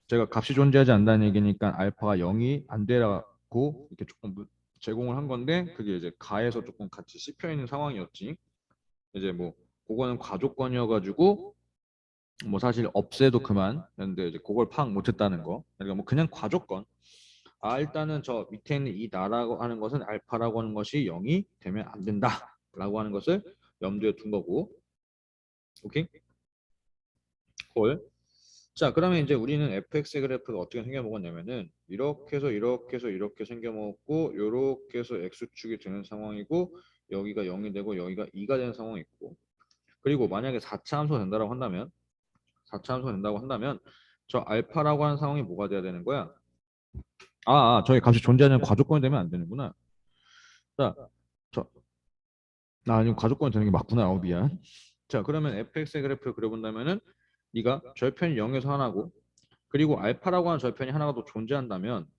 제가 값이 존재하지 않는다는 얘기니까 알파가 0이 안 되라고 이렇게 조금 제공을 한 건데 그게 이제 가에서 조금 같이 씹혀 있는 상황이었지 이제 뭐 그거는 과조건이어가지고 뭐 사실 없애도 그만했는데 이제 그걸 파악 못했다는 거. 그러니까 뭐 그냥 과조건. 아 일단은 저 밑에 있는 이 나라고 하는 것은 알파라고 하는 것이 0이 되면 안 된다라고 하는 것을 염두에 둔 거고. 오케이? 콜. 자 그러면 이제 우리는 fx 그래프가 어떻게 생겨먹었냐면은 이렇게 해서 생겨먹었고 요렇게 해서 x축이 되는 상황이고 여기가 0이 되고 여기가 2가 되는 상황이 있고 그리고 만약에 4차 함수가 된다고 한다면 4차 함수가 된다고 한다면 저 알파라고 하는 상황이 뭐가 돼야 되는 거야? 저희 값이 존재하는 과조건이 되면 안 되는구나. 자, 아니 과조건이 되는 게 맞구나. 미안. 자, 그러면 fx의 그래프를 그려본다면은 네가 절편이 0에서 하나고 그리고 알파라고 하는 절편이 하나가 더 존재한다면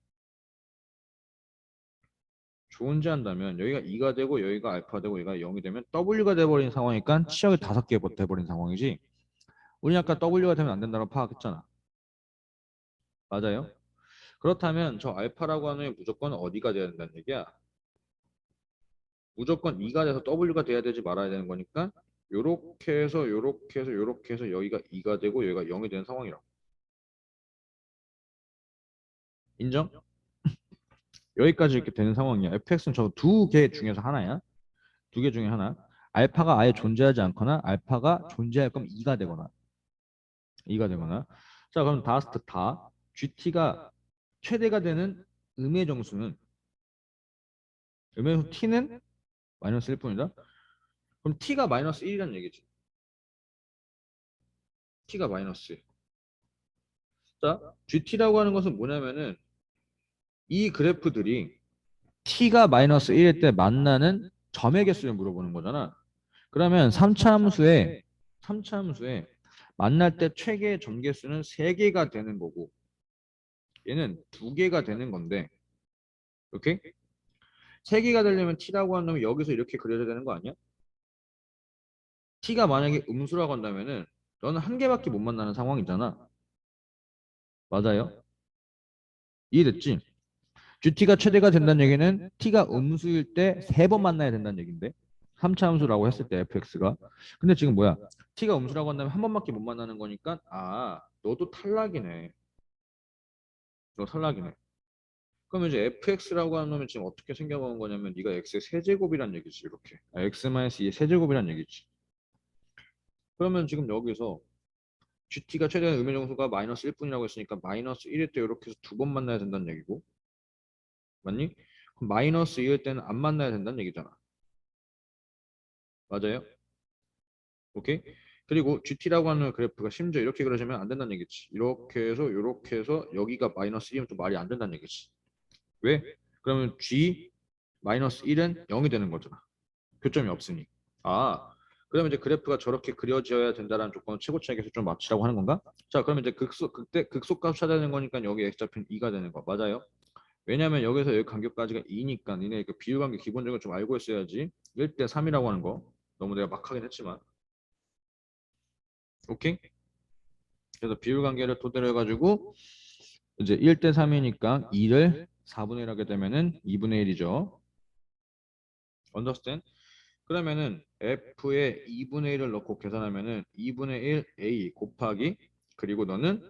여기가 2가 되고 여기가 알파 되고 여기가 0이 되면 w가 돼버린 상황이니까 치역이 5개 돼버린 상황이지. 우리 아까 w가 되면 안 된다고 파악했잖아. 맞아요? 그렇다면 저 알파라고 하는 게 무조건 어디가 돼야 된다는 얘기야? 무조건 2가 돼서 W가 돼야 되지 말아야 되는 거니까 요렇게 해서 여기가 2가 되고 여기가 0이 되는 상황이라고. 인정? 여기까지 이렇게 되는 상황이야. fx는 저 두 개 중에서 하나야. 두 개 중에 하나. 알파가 아예 존재하지 않거나 알파가 존재할 거면 2가 되거나 2가 되거나. 자, 그럼 다스트 다 GT가 최대가 되는 음의 정수는 음의 정수 t는 마이너스 1뿐이다. 그럼 t가 마이너스 1이라는 얘기지. t가 마이너스 1. 자, GT라고 하는 것은 뭐냐면은 이 그래프들이 t가 마이너스 1일 때 만나는 점의 개수를 물어보는 거잖아. 그러면 3차 함수에 만날 때 최대의 점 개수는 3개가 되는 거고 얘는 2개가 되는 건데 오케이? 3개가 되려면 t라고 한다면 여기서 이렇게 그려야 되는 거 아니야? t가 만약에 음수라고 한다면은 너는 한 개밖에 못 만나는 상황이잖아. 맞아요? 이해됐지? GT가 최대가 된다는 얘기는 t가 음수일 때 3번 만나야 된다는 얘긴데 3차 함수라고 했을 때 fx가 근데 지금 뭐야? t가 음수라고 한다면 한 번밖에 못 만나는 거니까 아 너도 탈락이네. 너 탈락이네. 그럼 이제 fx라고 하면 지금 어떻게 생겨먹은 거냐면 네가 x의 세제곱이란 얘기지 이렇게 x-2의 세제곱이란 얘기지. 그러면 지금 여기서 GT가 최대한 음의 정수가 마이너스 1분이라고 했으니까 마이너스 1일 때 이렇게 해서 2번 만나야 된다는 얘기고 맞니? 그럼 마이너스 2일 때는 안 만나야 된다는 얘기잖아. 맞아요? 오케이? 그리고 GT라고 하는 그래프가 심지어 이렇게 그려지면 안 된다는 얘기지. 이렇게 해서 여기가 마이너스 1이면 또 말이 안 된다는 얘기지. 왜? 그러면 G 마이너스 1은 0이 되는 거잖아. 교점이 없으니. 아, 그러면 이제 그래프가 저렇게 그려져야 된다는 조건을 최고차에서 좀 맞추라고 하는 건가? 자, 그러면 이제 그때 극소값 찾아내는 거니까 여기 x좌표는 2가 되는 거 맞아요? 왜냐면 여기서 여기 간격까지가 2니까 니네 그 비율관계 기본적으로 좀 알고 있어야지. 1대 3이라고 하는 거. 너무 내가 막 하긴 했지만. 오케이? 그래서 비율관계를 토대로 해가지고 이제 1대 3이니까 2를 4분의 1 하게 되면은 2분의 1이죠. Understand? 그러면은 F에 2분의 1을 넣고 계산하면은 2분의 1 A 곱하기 그리고 너는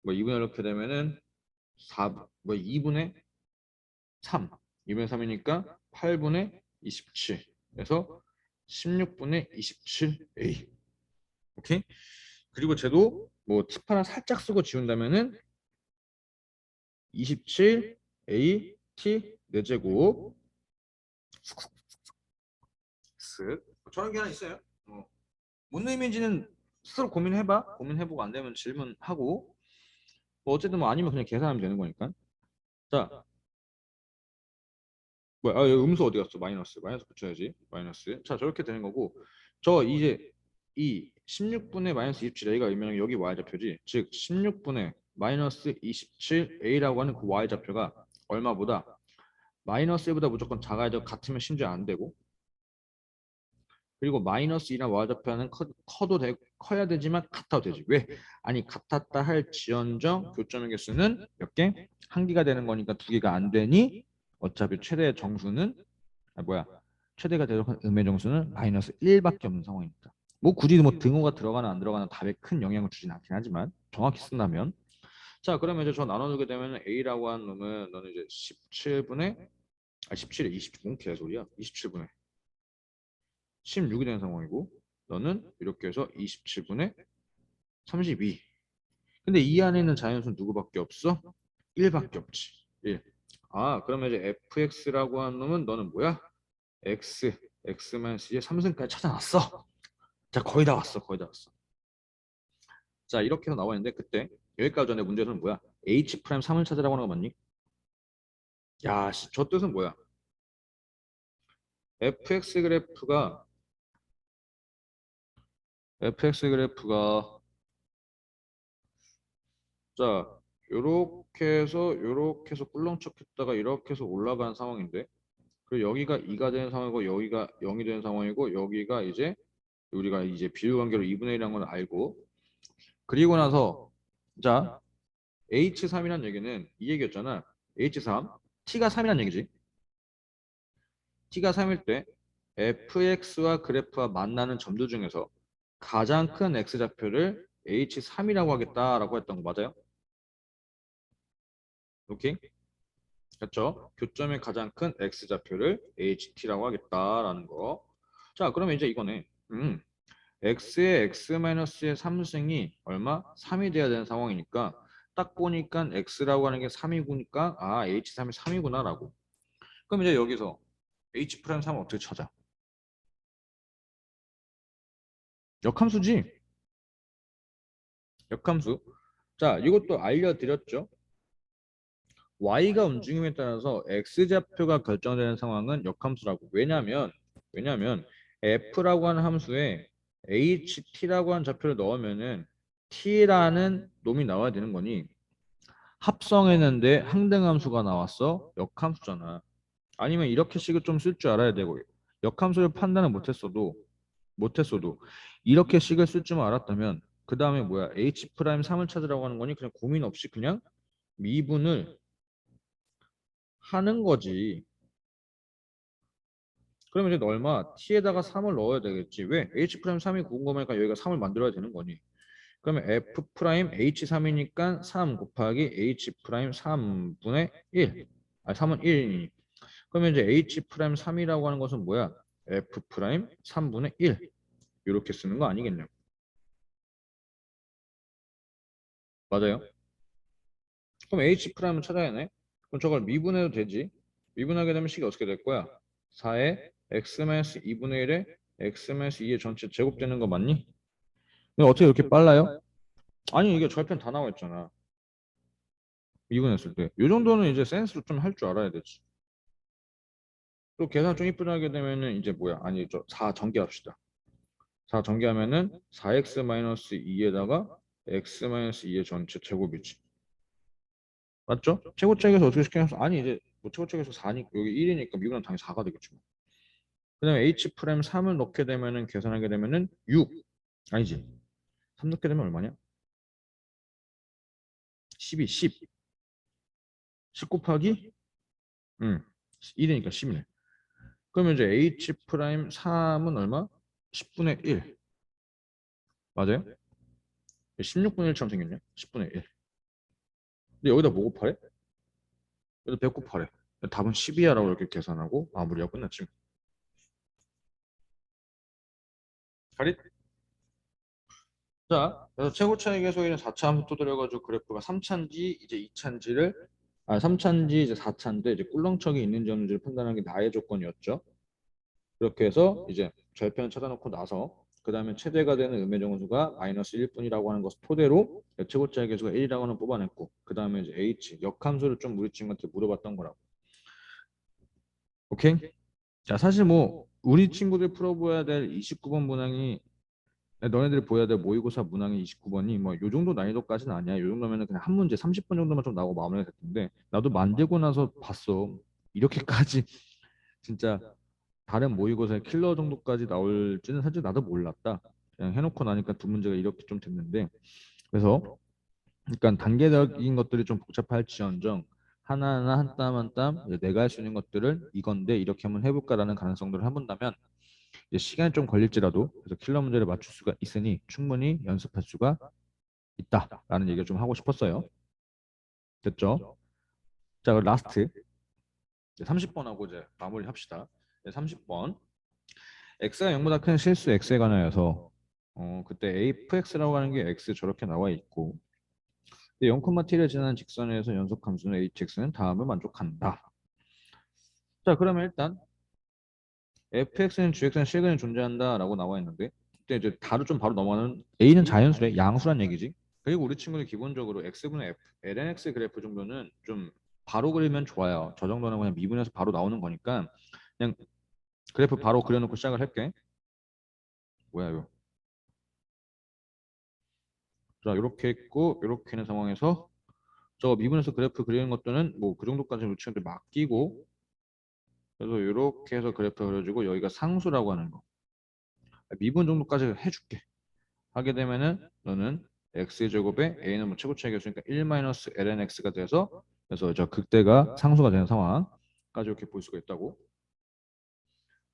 뭐 2분의 1 넣게 되면은 4뭐 2분의 3 2분의 3이니까 8분의 27 그래서 16분의 27A 오케이? 그리고 쟤도 뭐 특 하나 살짝 쓰고 지운다면은 27A T 4제곱 쓱 저런 게 하나 있어요. 뭔 의미인지는 스스로 고민해봐. 고민해보고 안 되면 질문하고 뭐 어쨌든 뭐 아니면 그냥 계산하면 되는 거니까. 자, 뭐야? 아, 여기 음수 어디 갔어? 마이너스 붙여야지. 마이너스. 자, 저렇게 되는 거고. 저 이제 이 16분의 마이너스 27a가 의미하는 여기 y좌표지. 즉 16분의 마이너스 27a라고 하는 그 y좌표가 얼마보다 마이너스 1보다 무조건 작아야 되고 같으면 심지어 안 되고 그리고 마이너스 2랑 y좌표는 커야 되지만 같아도 되지. 왜? 아니 같았다 할 지연정 교점의 개수는 몇 개? 한 개가 되는 거니까 두 개가 안 되니 어차피 최대 정수는 뭐야? 최대가 되도록 한 음의 정수는 마이너스 1밖에 없는 상황입니다. 뭐 굳이 뭐 등호가 들어가나 안 들어가나 답에 큰 영향을 주진 않긴 하지만 정확히 쓴다면 자 그러면 이제 저 나눠주게 되면 A라고 하는 놈은 너는 이제 17분의 17에 20, 뭔 개소리야? 27분의 16이 되는 상황이고 너는 이렇게 해서 27분의 32. 근데 이 안에 있는 자연수는 누구밖에 없어? 1밖에 없지. 1. 아, 그러면 이제 fx라고 하는 놈은 너는 뭐야? x, x-의 3승까지 찾아놨어. 자, 거의 다 왔어. 거의 다 왔어. 자, 이렇게 해서 나와 있는데 그때 여기까지 전에 문제는 뭐야? h 프라임 3을 찾으라고 하는 거 맞니? 야, 씨, 저 뜻은 뭐야? fx 그래프가 fx 그래프가 자, 요렇게 해서 꿀렁척했다가 이렇게 해서 올라가는 상황인데 그리고 여기가 2가 되는 상황이고 여기가 0이 되는 상황이고 여기가 이제 우리가 이제 비율 관계로 2분의 1이라는 걸 알고 그리고 나서 자, H3이라는 얘기는 이 얘기였잖아. H3, T가 3이라는 얘기지. T가 3일 때 fx와 그래프와 만나는 점들 중에서 가장 큰 x좌표를 H3이라고 하겠다라고 했던 거 맞아요? 오케이? 그렇죠? 교점의 가장 큰 x좌표를 HT라고 하겠다라는 거. 자, 그러면 이제 이거네. x의 x-의 3승이 얼마? 3이 돼야 되는 상황이니까 딱 보니까 x라고 하는 게 3이니까 아, h3이 3이구나라고. 그럼 이제 여기서 h 프라임 3을 어떻게 찾아? 역함수지? 역함수. 자, 이것도 알려드렸죠? y가 움직임에 따라서 x좌표가 결정되는 상황은 역함수라고. 왜냐면 f라고 하는 함수에 ht라고 하는 좌표를 넣으면은 t라는 놈이 나와야 되는 거니 합성했는데 항등함수가 나왔어. 역함수잖아. 아니면 이렇게 식을 좀 쓸 줄 알아야 되고 역함수를 판단을 못했어도 이렇게 식을 쓸 줄만 알았다면 그 다음에 뭐야 h 프라임 3을 찾으라고 하는 거니 그냥 고민 없이 그냥 미분을 하는 거지. 그러면 이제 너 얼마 t에다가 3을 넣어야 되겠지. 왜? h 프라임 3이 궁금하니까 여기가 3을 만들어야 되는 거니. 그러면 f 프라임 h3이니까 3 곱하기 h 프라임 3분의 1. 아 3은 1이니. 그러면 이제 h 프라임 3이라고 하는 것은 뭐야? f 프라임 3분의 1. 이렇게 쓰는 거 아니겠냐? 맞아요. 그럼 h 프라임을 찾아야 하네. 그럼 저걸 미분해도 되지. 미분하게 되면 식이 어떻게 될 거야? 4에 x-2분의 1에 x-2의 전체 제곱되는 거 맞니? 근데 어떻게 이렇게 빨라요? 아니 이게 절편 다 나와 있잖아. 미분했을 때. 이 정도는 이제 센스로 좀 할 줄 알아야 되지. 또 계산 좀 이쁘게 하게 되면은 이제 뭐야? 아니 저 4 전개합시다. 4 전개하면은 4x-2에다가 x-2의 전체 제곱이지. 맞죠? 최고책에서 어떻게 시켜서 아니 이제 뭐 최고책에서 4니까 여기 1이니까 미분은 당연히 4가 되겠죠. 그다음에 h 프라임 3을 넣게 되면은 계산하게 되면은 6 아니지 3 넣게 되면 얼마냐? 12 10 곱하기 1이니까 10이네. 그러면 이제 h 프라임 3은 얼마? 10분의 1 맞아요? 16분의 1처럼 생겼냐? 10분의 1 근데 여기다 뭐 곱하래? 여기다 100 곱하래. 답은 12야라고 이렇게 계산하고 마무리하고 끝났지. 가리? 자, 그래서 최고 차이 계속에는 4차 함수 또 들여가지고 그래프가 3차인지 이제 2차인지를 3차인지 이제 4차인데 이제 꿀렁청이 있는지 없는지를 판단하는 게 나의 조건이었죠. 그렇게 해서 이제 절편을 찾아놓고 나서 그 다음에 최대가 되는 음의 정수가 마이너스 1분이라고 하는 것을 토대로 최고 차이 계수가 1이라고 하는 걸 뽑아냈고 그 다음에 이제 h 역함수를 좀 우리 친구한테 물어봤던 거라고. 오케이? 자, 사실 뭐 우리 친구들 풀어봐야 될 29번 문항이 너네들이 보여야 될 모의고사 문항이 29번이 뭐 요 정도 난이도까지는 아니야. 요 정도면은 그냥 한 문제 30번 정도만 좀 나오고 마무리가 됐는데 나도 만들고 나서 봤어. 이렇게까지 진짜 다른 모의고사의 킬러 정도까지 나올지는 사실 나도 몰랐다. 그냥 해놓고 나니까 두 문제가 이렇게 좀 됐는데 그래서 그러니까 단계적인 것들이 좀 복잡할지언정 하나하나 한 땀 한 땀 내가 할 수 있는 것들을 이건데 이렇게 한번 해볼까라는 가능성들을 해본다면 이제 시간이 좀 걸릴지라도 그래서 킬러 문제를 맞출 수가 있으니 충분히 연습할 수가 있다라는 얘기를 좀 하고 싶었어요. 됐죠? 자, 그럼 라스트 30번하고 이제 마무리 합시다. 30번 x가 0보다 큰 실수 x에 관하여서 그때 afx라고 하는 게 x 저렇게 나와 있고 0,t를 지나는 직선에서 연속 함수는 hx는 다음을 만족한다. 자, 그러면 일단 fx는 gx는 실근이 존재한다라고 나와 있는데 그때 이제 다루 좀 바로 넘어가는 a는 자연수래 양수란 얘기지. 그리고 우리 친구들 기본적으로 x분의 f, lnx 그래프 정도는 좀 바로 그리면 좋아요. 저 정도는 그냥 미분해서 바로 나오는 거니까 그냥 그래프 바로 그려놓고 시작을 할게. 뭐야 이거? 자, 이렇게 있고 이렇게 있는 상황에서 저 미분해서 그래프 그리는 것들은 뭐 그 정도까지 우리 친구들 맡기고 그래서 이렇게 해서 그래프 그려주고 여기가 상수라고 하는 거 미분 정도까지 해줄게. 하게 되면은 너는 x제곱에 a는 뭐 최고차이 계수니까 1 마이너스 lnx가 돼서 그래서 저 극대가 상수가 되는 상황까지 이렇게 볼 수가 있다고.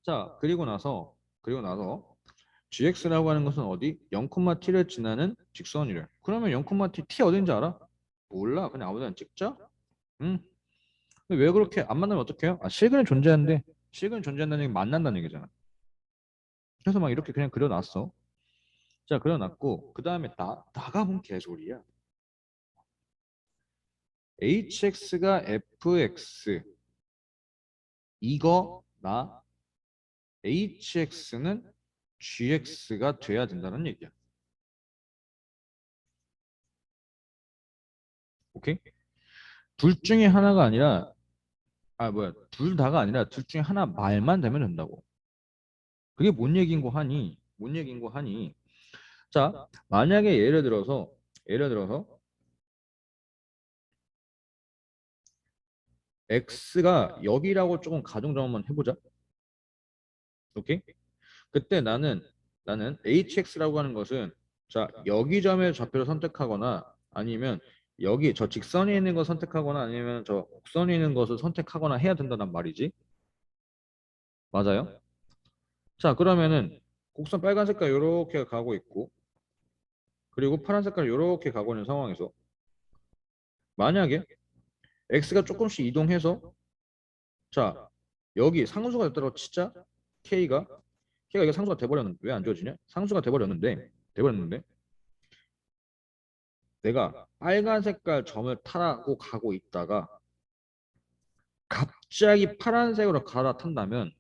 자, 그리고 나서 gx라고 하는 것은 어디? 0,t를 지나는 직선이래. 그러면 0,t 어딘지 알아? 몰라. 그냥 아무데나 찍자. 응. 근데 왜 그렇게 안 만나면 어떡해요? 실근이 존재하는데 실근이 존재한다는 얘기 만난다는 얘기잖아. 그래서 막 이렇게 그냥 그려놨어. 자, 그려놨고 그 다음에 나가 뭔 개소리야. hx가 fx 이거 나 hx는 gx가 돼야 된다는 얘기야. 오케이? 둘 중에 하나가 아니라 둘 다가 아니라 둘 중에 하나 말만 되면 된다고. 그게 뭔 얘기인 거 하니. 자, 만약에 예를 들어서 x가 여기라고 조금 가정점 한번 해보자. 오케이? 그때 나는 hx라고 하는 것은 자, 여기 점의 좌표를 선택하거나 아니면 여기 저 직선에 있는 거 선택하거나 아니면 저 곡선에 있는 것을 선택하거나 해야 된다는 말이지. 맞아요? 자, 그러면은 곡선 빨간 색깔 이렇게 가고 있고 그리고 파란 색깔 이렇게 가고 있는 상황에서 만약에 x가 조금씩 이동해서 자, 여기 상수가 됐다고 치자. k가 이게 상수가 돼버렸는데 왜 안 지워지냐? 상수가 돼버렸는데 내가 빨간 색깔 점을 타고 가고 있다가 갑자기 파란색으로 갈아탄다면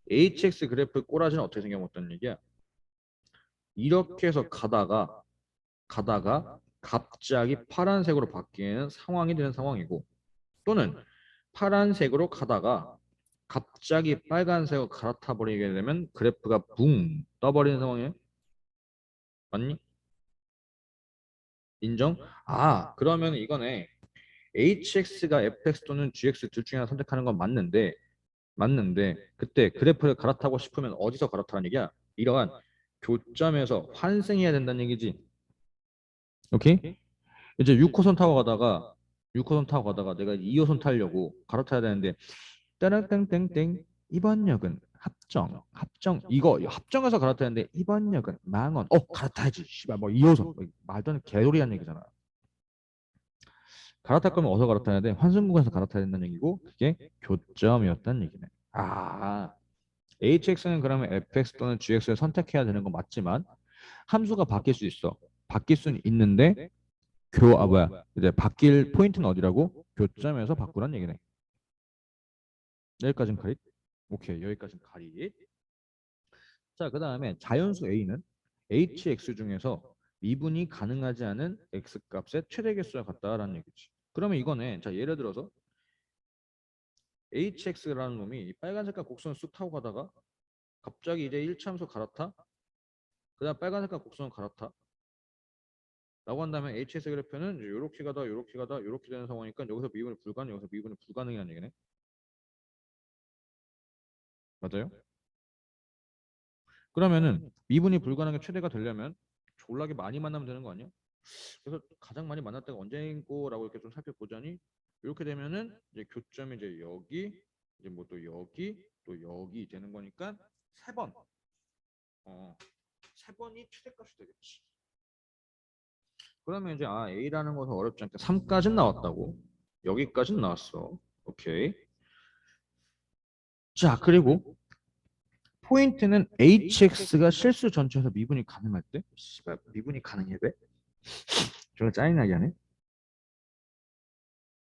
HX 그래프 꼬라지는 어떻게 생겨먹었다는 얘기야? 이렇게 해서 가다가 갑자기 파란색으로 바뀌는 상황이 되는 상황이고 또는 파란색으로 가다가 갑자기 빨간색으로 갈아타 버리게 되면 그래프가 붕 떠버리는 상황이에요. 맞니? 인정? 아, 그러면 이거네. HX가 FX 또는 GX 둘 중에 하나 선택하는 건 맞는데 그때 그래프를 갈아타고 싶으면 어디서 갈아타는 얘기야? 이러한 교점에서 환승해야 된다는 얘기지. 오케이? 이제 6호선 타고 가다가 내가 2호선 타려고 갈아타야 되는데 따랑땡땡땡 이번 역은 합정 이거 합정에서 갈아타는데 이번 역은 망원 갈아타야지 씨발 뭐 2호선 뭐 말도 안 되는 개소리 하는 얘기잖아. 갈아탈 거면 어디서 갈아타야 돼? 환승구간에서 갈아타야 된다는 얘기고 그게 교점이었다는 얘기네. 아, HX는 그러면 FX 또는 GX를 선택해야 되는 건 맞지만 함수가 바뀔 수 있어. 바뀔 수는 있는데 이제 바뀔 포인트는 어디라고? 교점에서 바꾸란 얘기네. 여기까지는 가리? 오케이, 여기까지는 가리. 자, 그 다음에 자연수 A는 HX 중에서 미분이 가능하지 않은 X 값의 최대 개수와 같다라는 얘기지. 그러면 이거는 자, 예를 들어서 HX라는 놈이 이 빨간 색깔 곡선을 쑥 타고 가다가 갑자기 이제 1차함수 갈아타? 그 다음 빨간 색깔 곡선을 갈아타? 라고 한다면 HS 그래프는 이렇게 가다 이렇게 가다 이렇게 되는 상황이니까 여기서 미분이 불가능 여기서 미분이 불가능이라는 얘기네. 맞아요? 그러면은 미분이 불가능의 최대가 되려면 졸라게 많이 만나면 되는 거 아니야? 그래서 가장 많이 만날 때가 언제인고라고 이렇게 좀 살펴보자니 이렇게 되면은 이제 교점이 이제 여기 이제 뭐 또 여기 되는 거니까 세 번. 어, 세 번이 최대값이 되겠지. 그러면 이제 A라는 것은 어렵지 않게 3까지는 나왔다고. 여기까지는 나왔어. 오케이. 자, 그리고 포인트는 HX가 실수 전체에서 미분이 가능할 때? 씨발, 미분이 가능해 돼? 저거 짜증나게 하네.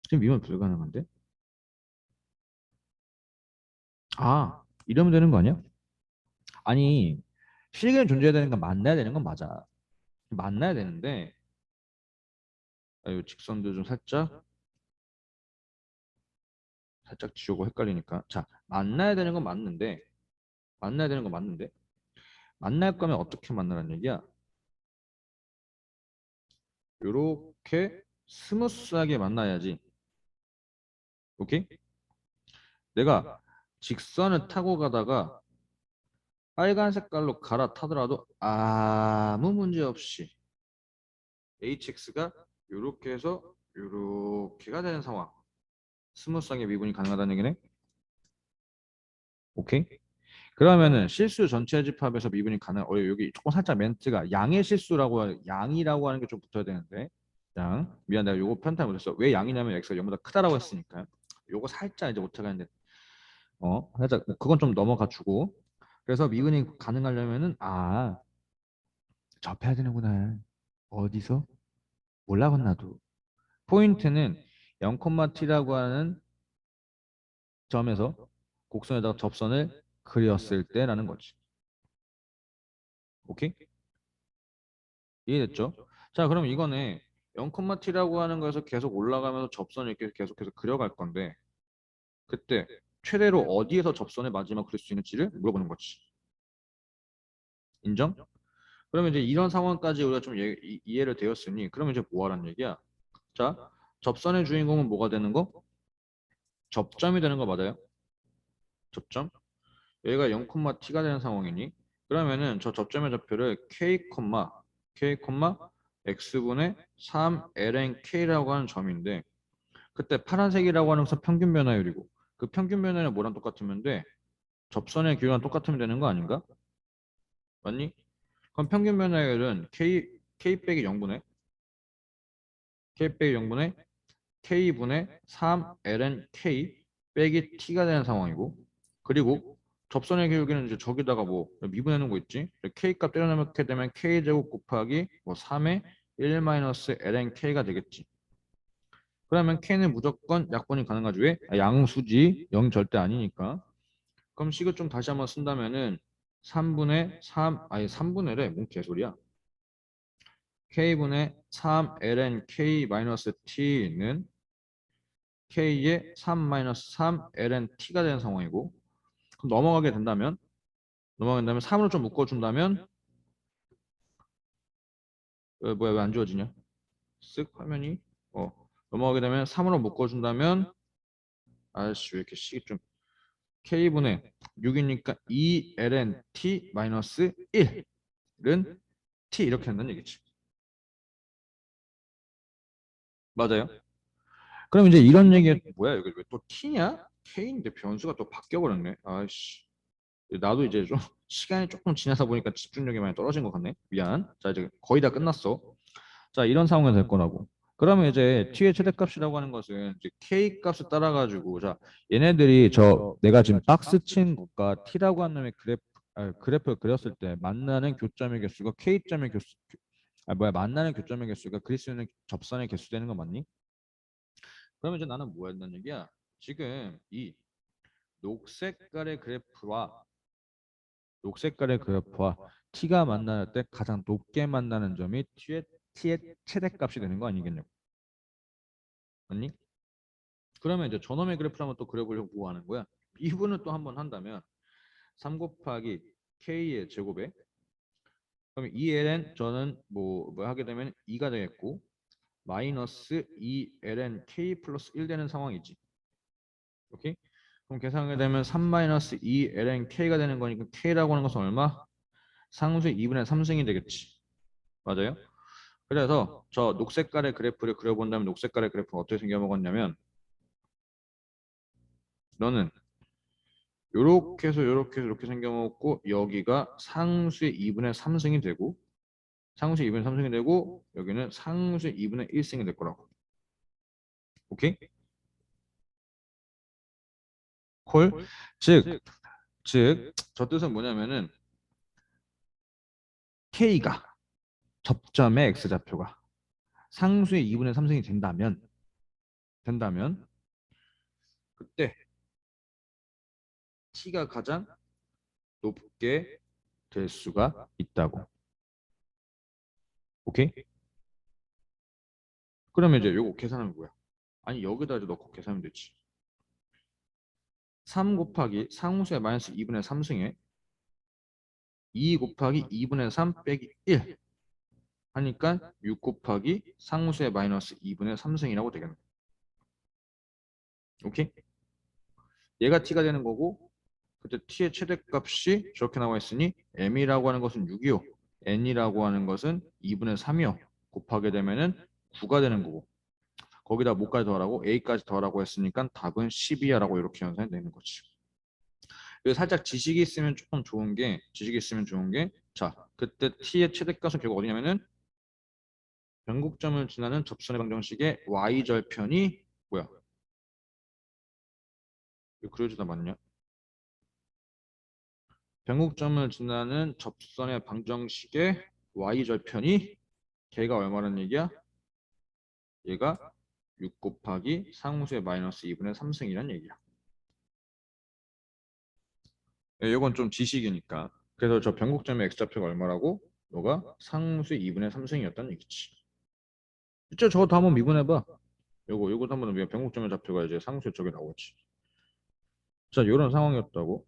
지금 미분 불가능한데? 이러면 되는 거 아니야? 아니, 실계는 존재해야 되는 건 만나야 되는 건 맞아. 만나야 되는데, 이 직선도 좀 살짝 지우고 헷갈리니까. 자, 만나야 되는 건 맞는데, 만날 거면 어떻게 만나라는 얘기야? 요렇게 스무스하게 만나야지. 오케이? 내가 직선을 타고 가다가 빨간 색깔로 갈아타더라도 아무 문제 없이 HX가 요렇게 해서 요렇게가 되는 상황. 스무스하게 미분이 가능하다는 얘기네. 오케이? 그러면은 실수 전체 집합에서 미분이 가능. 여기 조금 살짝 멘트가 양이라고 하는 게 좀 붙어야 되는데. 미안 내가 요거 편탈 못했어. 왜 양이냐면 x가 0보다 크다라고 했으니까. 요거 살짝 이제 오차가 있는데 살짝 그건 좀 넘어가 주고. 그래서 미분이 가능하려면은 접해야 되는구나. 어디서? 몰라건 나도. 포인트는 0,t라고 하는 점에서 곡선에다가 접선을 그렸을 때라는 거지. 오케이? 이해됐죠? 자, 그럼 이거네. 0,t라고 하는 거에서 계속 올라가면서 접선을 이렇게 계속해서 그려갈 건데 그때 최대로 어디에서 접선의 마지막 그릴 수 있는지를 물어보는 거지. 인정? 그러면 이제 이런 상황까지 우리가 좀 이해를 되었으니 그러면 이제 뭐 하라는 얘기야? 자, 접선의 주인공은 뭐가 되는 거? 접점이 되는 거 맞아요? 접점? 여기가 0,t가 되는 상황이니 그러면은 저 접점의 좌표를 k, x분의 3lnk라고 하는 점인데 그때 파란색이라고 하는 것은 평균 변화율이고 그 평균 변화율은 뭐랑 똑같으면 돼? 접선의 기호랑 똑같으면 되는 거 아닌가? 맞니? 그럼 평균 변화율은 k 빼기 0분의 k 빼기 0분의 k분의 3ln k 빼기 t가 되는 상황이고 그리고 접선의 기울기는 이제 저기다가 뭐 미분해 놓은 거 있지? k 값 때려넣게 되면 k 제곱 곱하기 뭐 3의 1 마이너스 ln k가 되겠지. 그러면 k는 무조건 약분이 가능하지 왜? 양수지 0 절대 아니니까. 그럼 식을 좀 다시 한번 쓴다면은 3분의 3 아니 3분의래 뭔 개소리야? k분의 3 ln k 마이너스 t는 k의 3 마이너스 3 ln t가 되는 상황이고 그럼 넘어가게 된다면 3으로 좀 묶어준다면 뭐야 왜 안 지워지냐? 쓱 화면이 넘어가게 되면 3으로 묶어준다면 아씨 왜 이렇게 식이 좀 k분의 6이니까 2 ln t 마이너스 1은 t 이렇게 한다는 얘기지. 맞아요? 그럼 이제 이런 얘기 뭐야 여기 왜 또 t냐? k인데 변수가 또 바뀌어버렸네. 아이씨. 나도 이제 좀 시간이 조금 지나다 보니까 집중력이 많이 떨어진 것 같네. 미안. 자 이제 거의 다 끝났어. 자 이런 상황이 될 거라고. 그러면 이제 t의 최대값이라고 하는 것은 이제 k 값을 따라 가지고 자 얘네들이 저 내가 지금 박스 친 것과 t라고 하는 놈의 그래프를 그렸을 때 만나는 교점의 개수가 k점의 개수 만나는 교점의 개수가 그릴 수 있는 접선의 개수 되는 거 맞니? 그러면 이제 나는 뭐 했다는 얘기야? 지금 이 녹색깔의 그래프와 녹색깔의 그래프와 t가 만날 때 가장 높게 만나는 점이 t의 최대값이 되는 거 아니겠냐고. 맞니? 그러면 이제 저놈의 그래프를 한번 또 그려보려고 뭐 하는 거야? 이 부분을 또 한번 한다면 3 곱하기 k의 제곱에 그러면 2ln 저는 뭐 하게 되면 2가 되겠고 마이너스 2ln k 플러스 1 되는 상황이지. 오케이? 그럼 계산하게 되면 3 마이너스 2ln k가 되는 거니까 k라고 하는 것은 얼마? 상수의 2분의 3승이 되겠지. 맞아요? 그래서 저 녹색깔의 그래프를 그려본다면 녹색깔의 그래프가 어떻게 생겨먹었냐면 너는 요렇게 해서 요렇게 해서 이렇게 생겨먹고 여기가 상수의 2분의 3승이 되고 상수의 2분의 3승이 되고 여기는 상수의 2분의 1승이 될 거라고. 오케이? 콜? 즉, 저 뜻은 뭐냐면은 K가 접점의 X좌표가 상수의 2분의 3승이 된다면 그때 T가 가장 높게 될 수가 있다고. 오케이? 그러면 이제 요거 계산하면 뭐야? 아니 여기다 이제 넣고 계산하면 되지. 3 곱하기 상수의 마이너스 2분의 3승에 2 곱하기 2분의 3 빼기 1 하니까 6 곱하기 상수의 마이너스 2분의 3승이라고 되겠네. 오케이? 얘가 t가 되는 거고 그때 t의 최대값이 저렇게 나와 있으니 m이라고 하는 것은 6이요. n이라고 하는 것은 2분의 3이요. 곱하게 되면은 9가 되는 거고 거기다 뭐까지 더하라고? a까지 더하라고 했으니까 답은 12야라고 이렇게 연산이 되는 거지. 그리고 살짝 지식이 있으면 좋은 게 자, 그때 t의 최대값은 결국 어디냐면은 변곡점을 지나는 접선의 방정식의 y절편이 뭐야? 이거 그려주다 맞냐? 변곡점을 지나는 접선의 방정식의 y절편이 걔가 얼마라는 얘기야? 얘가 6 곱하기 상수의 마이너스 2분의 3승이란 얘기야. 이건 좀 지식이니까. 그래서 저 변곡점의 x좌표가 얼마라고? 너가 상수의 2분의 3승이었다는 얘기지. 실제 저거 다 한번 미분해봐. 요거 한번 우리가 변곡점의 좌표가 이제 상수 쪽에 나오지. 자, 이런 상황이었다고.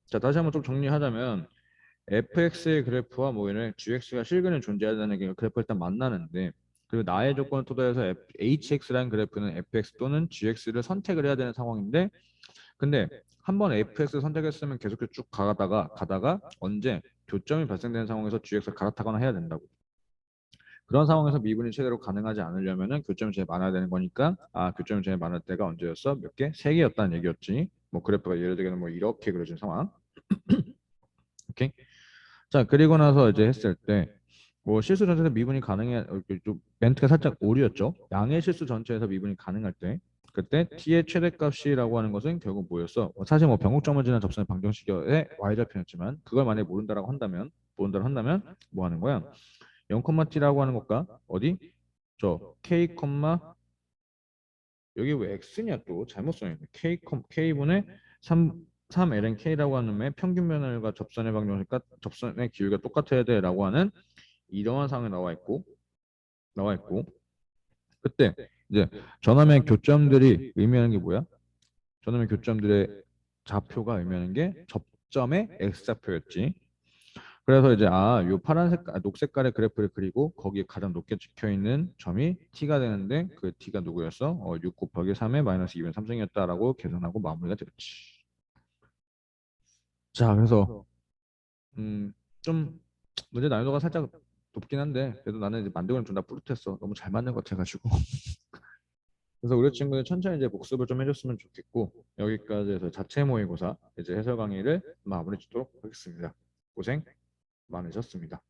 자, 다시 한번 좀 정리하자면 fx의 그래프와 뭐 이런 gx가 실근에 존재하다는 게 그래프 일단 만나는데 그리고 나의 조건을 토대해서 hx라는 그래프는 fx 또는 gx를 선택을 해야 되는 상황인데 근데 한번 fx 선택했으면 계속 쭉 가다가 언제 교점이 발생되는 상황에서 gx가 갈아타거나 해야 된다고. 그런 상황에서 미분이 최대로 가능하지 않으려면은 교점이 제일 많아야 되는 거니까 교점이 제일 많을 때가 언제였어? 몇 개? 세 개였다는 얘기였지. 뭐 그래프가 예를 들면 뭐 이렇게 그려진 상황. 오케이. 자, 그리고 나서 이제 했을 때 뭐 실수 전체에서 미분이 가능해 좀 멘트가 살짝 오류였죠. 양의 실수 전체에서 미분이 가능할 때 그때 t의 최대값이라고 하는 것은 결국 뭐였어? 사실 뭐 변곡점을 지난 접선의 방정식의 y좌표였지만 그걸 만약에 모른다고 한다면 뭐 하는 거야? 0,t라고 하는 것과 어디? 저 k, 여기 왜 x냐 또 잘못 써있네. k분의 3lnk라고 하는 놈의 평균 변화율과 접선의 방정식과 접선의 기울기가 똑같아야 돼라고 하는 이러한 상황이 나와 있고 그때 이제 전함의 교점들이 의미하는 게 뭐야? 전함의 교점들의 좌표가 의미하는 게 접점의 x좌표였지. 그래서 이제 요 녹색 색깔의 그래프를 그리고 거기에 가장 높게 찍혀 있는 점이 t가 되는데 그 t가 누구였어? 6 곱하기 3의 마이너스 2분 3승이었다라고 계산하고 마무리가 되었지. 자, 그래서 좀 문제 난이도가 살짝 높긴 한데 그래도 나는 이제 만들고는 존나 뿌듯했어. 너무 잘 만든 것 같아가지고. 그래서 우리 친구는 천천히 이제 복습을 좀 해줬으면 좋겠고 여기까지 해서 자체 모의고사 이제 해설 강의를 마무리 짓도록 하겠습니다. 고생 많으셨습니다.